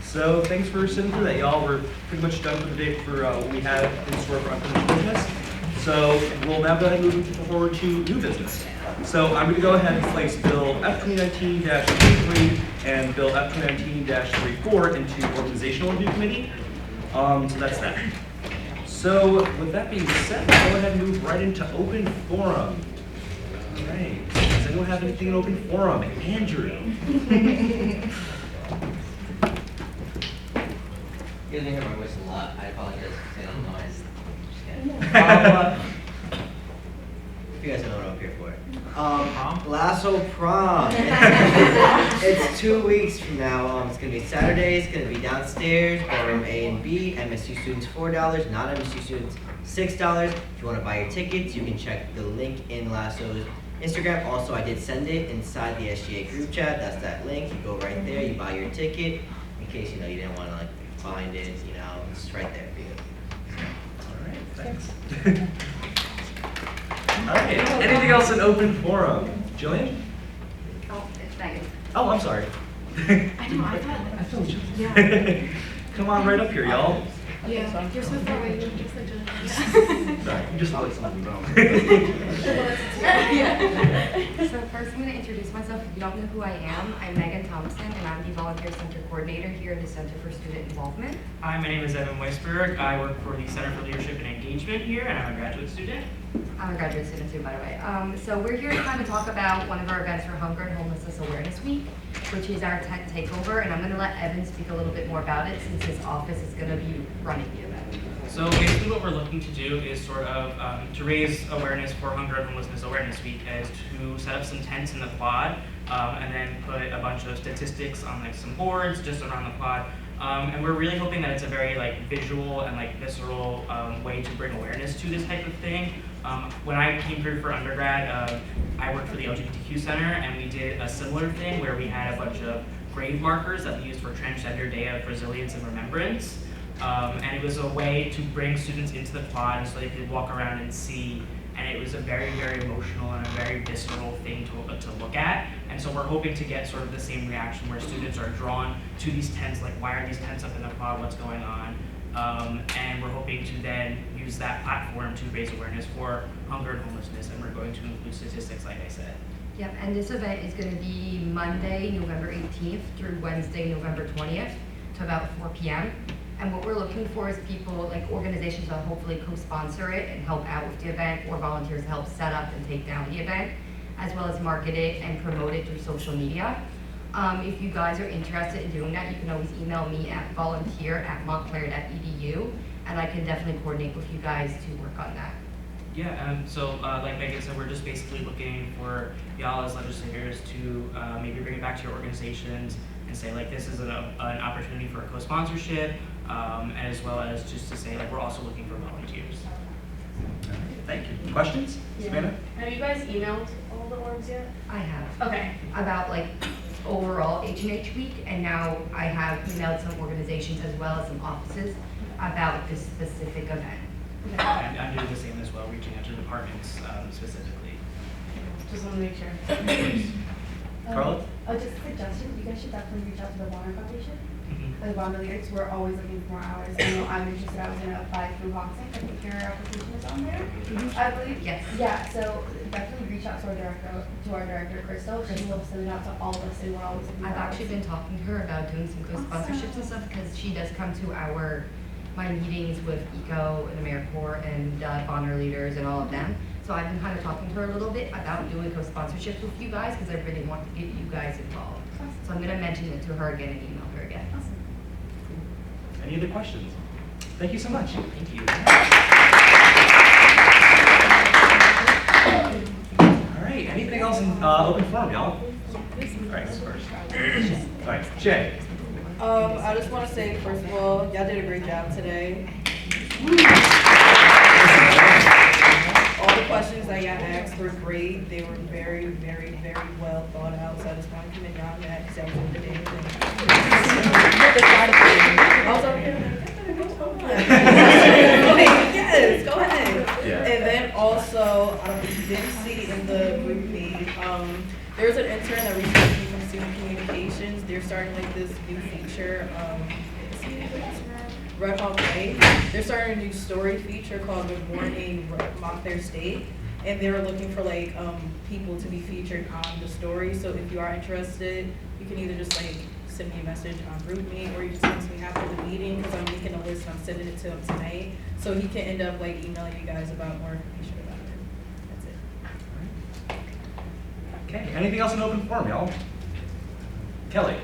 So thanks for sitting through that, y'all. We're pretty much done for the day for what we have in store for unfinished business. So we'll now go ahead and move forward to new business. So I'm going to go ahead and place Bill F2019-33 and Bill F2019-34 into Organizational Review Committee. So that's that. So with that being said, let's go ahead and move right into open forum. All right. Does anyone have anything in open forum? Andrew. You guys hear my voice a lot. I apologize for saying I'm noise. Just kidding. You guys don't know what I'm here for. Lasso prom. It's 2 weeks from now. It's gonna be Saturday. It's gonna be downstairs, ballroom A and B. MSU students $4, non-MSU students $6. If you want to buy your tickets, you can check the link in Lasso's Instagram. Also, I did send it inside the SGA group chat. That's that link. You go right there. You buy your ticket. In case you didn't want to find it. It's right there for you. All right. Thanks. All right. Anything else in open forum? Jillian? Oh, it's Megan. Oh, I'm sorry. I know, I thought. Yeah. Come on right up here, y'all. Yeah, you're so far away, you're just like Sorry, you just like something wrong. So first I'm going to introduce myself. If you don't know who I am, I'm Megan Thompson, and I'm the Volunteer Center Coordinator here at the Center for Student Involvement. Hi, my name is Evan Weisberg. I work for the Center for Leadership and Engagement here, and I'm a graduate student. I'm a graduate student too, by the way. So we're here to kind of talk about one of our events for Hunger and Homelessness Awareness Week, which is our tent takeover, and I'm going to let Evan speak a little bit more about it since his office is going to be running the event. So basically what we're looking to do is sort of to raise awareness for Hunger and Homelessness Awareness Week is to set up some tents in the quad and then put a bunch of statistics on some boards just around the quad. And we're really hoping that it's a very visual and visceral way to bring awareness to this type of thing. When I came through for undergrad, I worked for the LGBTQ Center, and we did a similar thing where we had a bunch of grave markers that we used for Transgender Day of Resilience and Remembrance. And it was a way to bring students into the quad so they could walk around and see. And it was a very, very emotional and a very visceral thing to look at. And so we're hoping to get sort of the same reaction where students are drawn to these tents, like why are these tents up in the quad, what's going on? And we're hoping to then use that platform to raise awareness for hunger and homelessness, and we're going to include statistics, like I said. Yep, and this event is going to be Monday, November 18th through Wednesday, November 20th to about 4 p.m. And what we're looking for is people, organizations that hopefully co-sponsor it and help out with the event, or volunteers to help set up and take down the event, as well as market it and promote it through social media. If you guys are interested in doing that, you can always email me at volunteer@montclair.edu, and I can definitely coordinate with you guys to work on that. Yeah, so like Megan said, we're just basically looking for y'all as legislators to maybe bring it back to your organizations and say this is an opportunity for a co-sponsorship, as well as just to say we're also looking for volunteers. Thank you. Questions? Savannah? Have you guys emailed all the orgs yet? I have. Okay. About overall H&H week, and now I have emailed some organizations as well as some offices about this specific event. And I'm doing the same as well, reaching out to departments specifically. Just want to make sure. Carla? Just a suggestion, you guys should definitely reach out to the Bonner Foundation. The Bonner leaders, we're always looking for more hours. I know I'm interested, I was going to apply through Hoxing. I think your application is on there. I believe. Yes. Yeah, so definitely reach out to our director, Crystal. She will send it out to all of us, and we're always looking for I've hours. actually been talking to her about doing some co-sponsorships and stuff, because she does come to my meetings with ECO and AmeriCorps and Bonner leaders and all of them. So I've been kind of talking to her a little bit about doing co-sponsorships with you guys, because I really want to get you guys involved. So I'm going to mention it to her again and email her again. Awesome. Any other questions? Thank you so much. Thank you. All right, anything else in open forum, y'all? All right, this first. All right, Jay. I just want to say, first of all, y'all did a great job today. All the questions that y'all asked were great. They were very, very, very well thought out. So I just want to commend y'all on that, because that was a good day. Also, did see in the group meet, there's an intern that reached out to me from student communications. They're starting like this new feature, Red Hawk Way. They're starting a new story feature called Good Morning Montclair State. And they were looking for like people to be featured on the story. So if you are interested, you can either just like send me a message on GroupMe, or you can send me after the meeting, because I'm making a list and I'm sending it to him tonight. So he can end up like emailing you guys about more information about it. That's it. Okay, anything else in open forum, y'all? Kelly?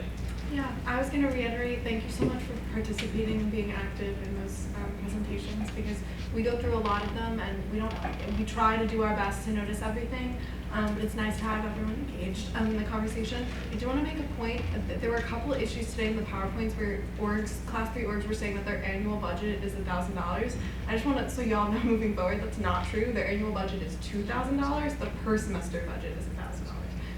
Yeah, I was going to reiterate, thank you so much for participating and being active in those presentations, because we go through a lot of them and we try to do our best to notice everything, but it's nice to have everyone engaged in the conversation. I do want to make a point that there were a couple of issues today in the PowerPoints where Class 3 orgs were saying that their annual budget is $1,000. I just want to, so y'all know moving forward, that's not true. Their annual budget is $2,000. The per semester budget is $1,000.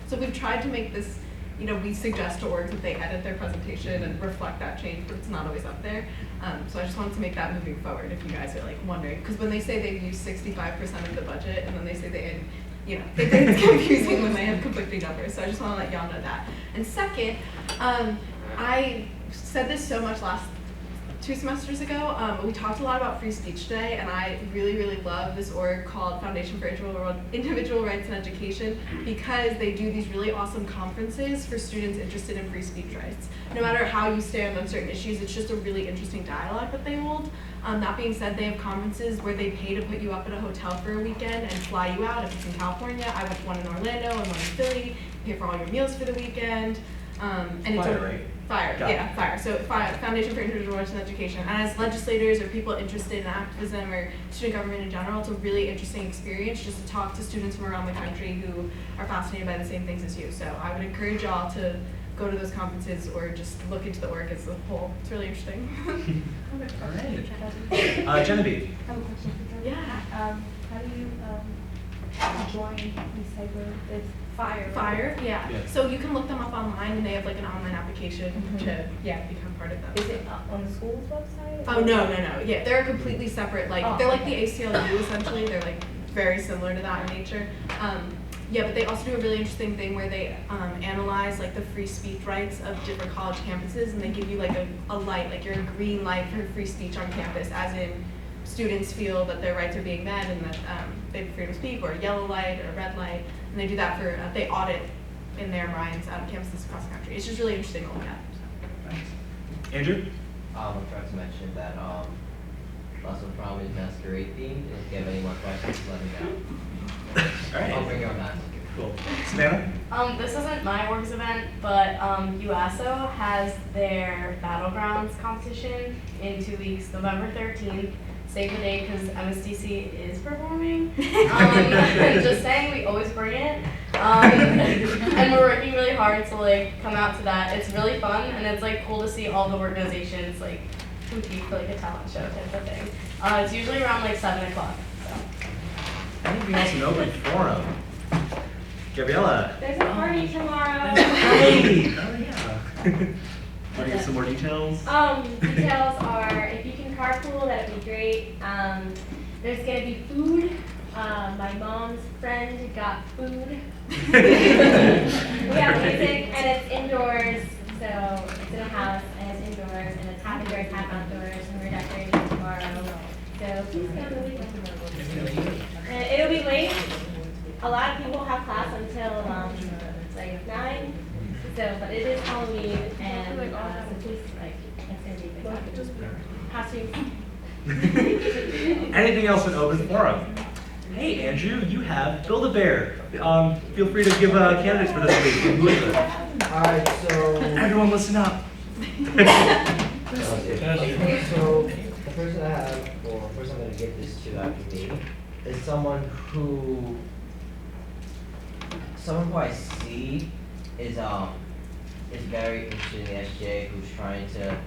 So we've tried to make this, we suggest to orgs that they edit their presentation and reflect that change, but it's not always up there. So I just wanted to make that moving forward if you guys are like wondering, because when they say they've used 65% of the budget and then they say they it's confusing when they have conflicting numbers. So I just want to let y'all know that. And second, I said this so much two semesters ago, we talked a lot about free speech today, and I really, really love this org called Foundation for Individual Rights and Education, because they do these really awesome conferences for students interested in free speech rights. No matter how you stand on certain issues, it's just a really interesting dialogue that they hold. That being said, they have conferences where they pay to put you up at a hotel for a weekend and fly you out. If it's in California, I went to one in Orlando and one in Philly, pay for all your meals for the weekend. And it's right? Fire, yeah, Fire. So Foundation for Individual Rights and Education. And as legislators or people interested in activism or student government in general, it's a really interesting experience just to talk to students from around the country who are fascinated by the same things as you. So I would encourage y'all to go to those conferences or just look into the org as a whole. It's really interesting. All right. Genevieve? I have a question for you. Yeah. How do you join these type of Fire? Fire, right? yeah. So you can look them up online, and they have like an online application to become part of them. Is it on the school's website? Oh no. Yeah, they're completely separate. They're like the ACLU essentially. They're like very similar to that in nature. Yeah, but they also do a really interesting thing where they analyze like the free speech rights of different college campuses, and they give you like a light, like you're a green light for free speech on campus, as in students feel that their rights are being met and that they have freedom to speak, or a yellow light or a red light, and they do that for, they audit in their minds out of campuses across the country. It's just really interesting to look at. Thanks. Andrew? I forgot to mention that Russell Prom is masquerade themed. If you have any more questions, let me know. All right. I'll bring your mask. Cool. Savannah? This isn't my org's event, but UASO has their Battlegrounds competition in 2 weeks, November 13th. Save the day because MSDC is performing. Just saying, we always bring it. And we're working really hard to like come out to that. It's really fun, and it's like cool to see all the organizations like compete for like a talent show type of thing. It's usually around like 7 o'clock. So. Anything else in open forum? Gabriella? There's a party tomorrow. Hey! Oh yeah. Want to give some more details? Details are, if you can carpool, that'd be great. There's gonna be food. My mom's friend got food. We have music, and it's indoors, so it's in a house, and it's indoors, and it's half indoors, half outdoors, and we're decorating tomorrow. So please come. And it'll be late. A lot of people have class until like 9. So, but it is Halloween, and so please, it's gonna be big costumes. Anything else in open forum? Hey, Andrew, you have Build-A-Bear. Feel free to give candidates for this week. Who is it? Alright, so... Everyone listen up. So, the person I have, or the person I'm going to give this to after me, is someone who I see is very interested in the SGA, who's trying to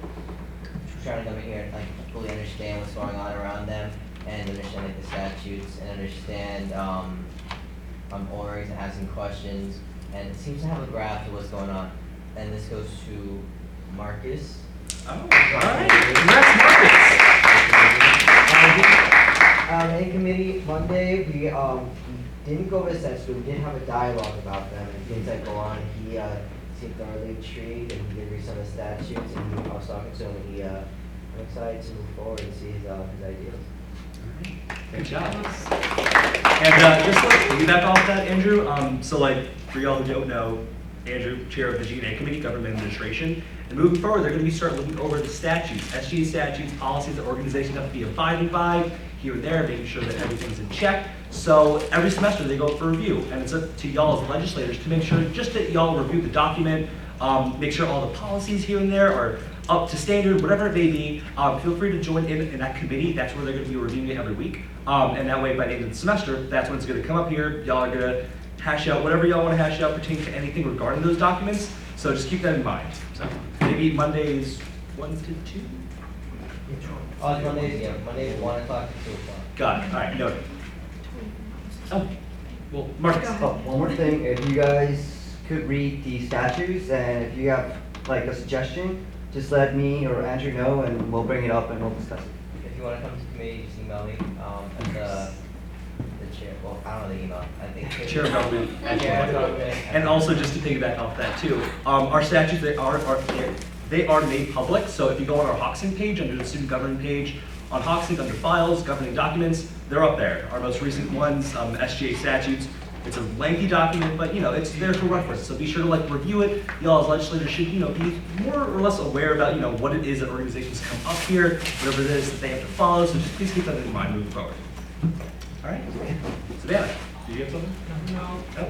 come in here and like fully understand what's going on around them, and understand like the statutes, and understand orgs, and asking questions, and it seems to have a grasp of what's going on. And this goes to Marcus. Oh, all right. Congrats, Marcus. In committee Monday, we didn't go over the sets, but we did have a dialogue about them and things that go on. He seemed thoroughly intrigued, and he did read some of the statutes, and I was talking to him, and I'm excited to move forward and see his ideas. Good job. And just like piggyback off that, Andrew, so like for y'all who don't know, Andrew, chair of the G&A Committee, Government Administration, and moving forward, they're going to be start looking over the statutes, SGA statutes, policies that organizations have to be abiding by, here and there, making sure that everything's in check. So every semester they go for review, and it's up to y'all as legislators to make sure just that y'all review the document, make sure all the policies here and there are up to standard, whatever it may be. Feel free to join in that committee. That's where they're going to be reviewing it every week. And that way, by the end of the semester, that's when it's going to come up here. Y'all are going to hash out whatever y'all want to hash out pertaining to anything regarding those documents. So just keep that in mind. So maybe Mondays 1 to 2? Mondays 1 o'clock to 2 o'clock. Got it. All right, noted. Oh, well, Marcus. Oh, one more thing, if you guys could read the statutes, and if you have like a suggestion, just let me or Andrew know, and we'll bring it up and we'll discuss it. If you want to come to committee, just email me, at the chair, well, I don't know the email, I think. Chair of Government. And also just to piggyback off that too, our statutes, they are made public. So if you go on our Hoxton page, under the student government page, on Hoxton under files, governing documents, they're up there. Our most recent ones, SGA statutes. It's a lengthy document, but it's there for reference. So be sure to review it. Y'all as legislators should be more or less aware about what it is that organizations come up here, whatever it is that they have to follow. So just please keep that in mind moving forward. All right, Savannah, do you have something? No. Oh.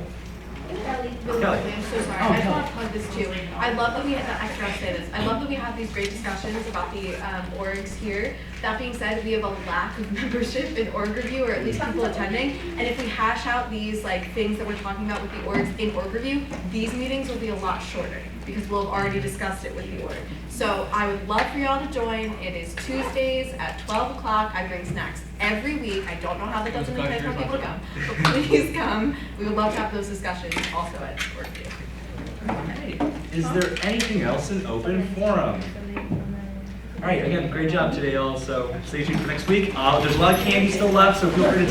Kelly. Kelly. I'm so sorry. I just want to plug this too. I love that we had, I forgot to say this. I love that we have these great discussions about the orgs here. That being said, we have a lack of membership in org review, or at least people attending. And if we hash out these things that we're talking about with the orgs in org review, these meetings will be a lot shorter because we'll have already discussed it with the org. So I would love for y'all to join. It is Tuesdays at 12 o'clock. I bring snacks every week. I don't know how that doesn't make for people to come, but please come. We would love to have those discussions also at org review. Hey, is there anything else in open forum? All right, again, great job today, y'all. So stay tuned for next week. There's a lot of candy still left, so feel free to take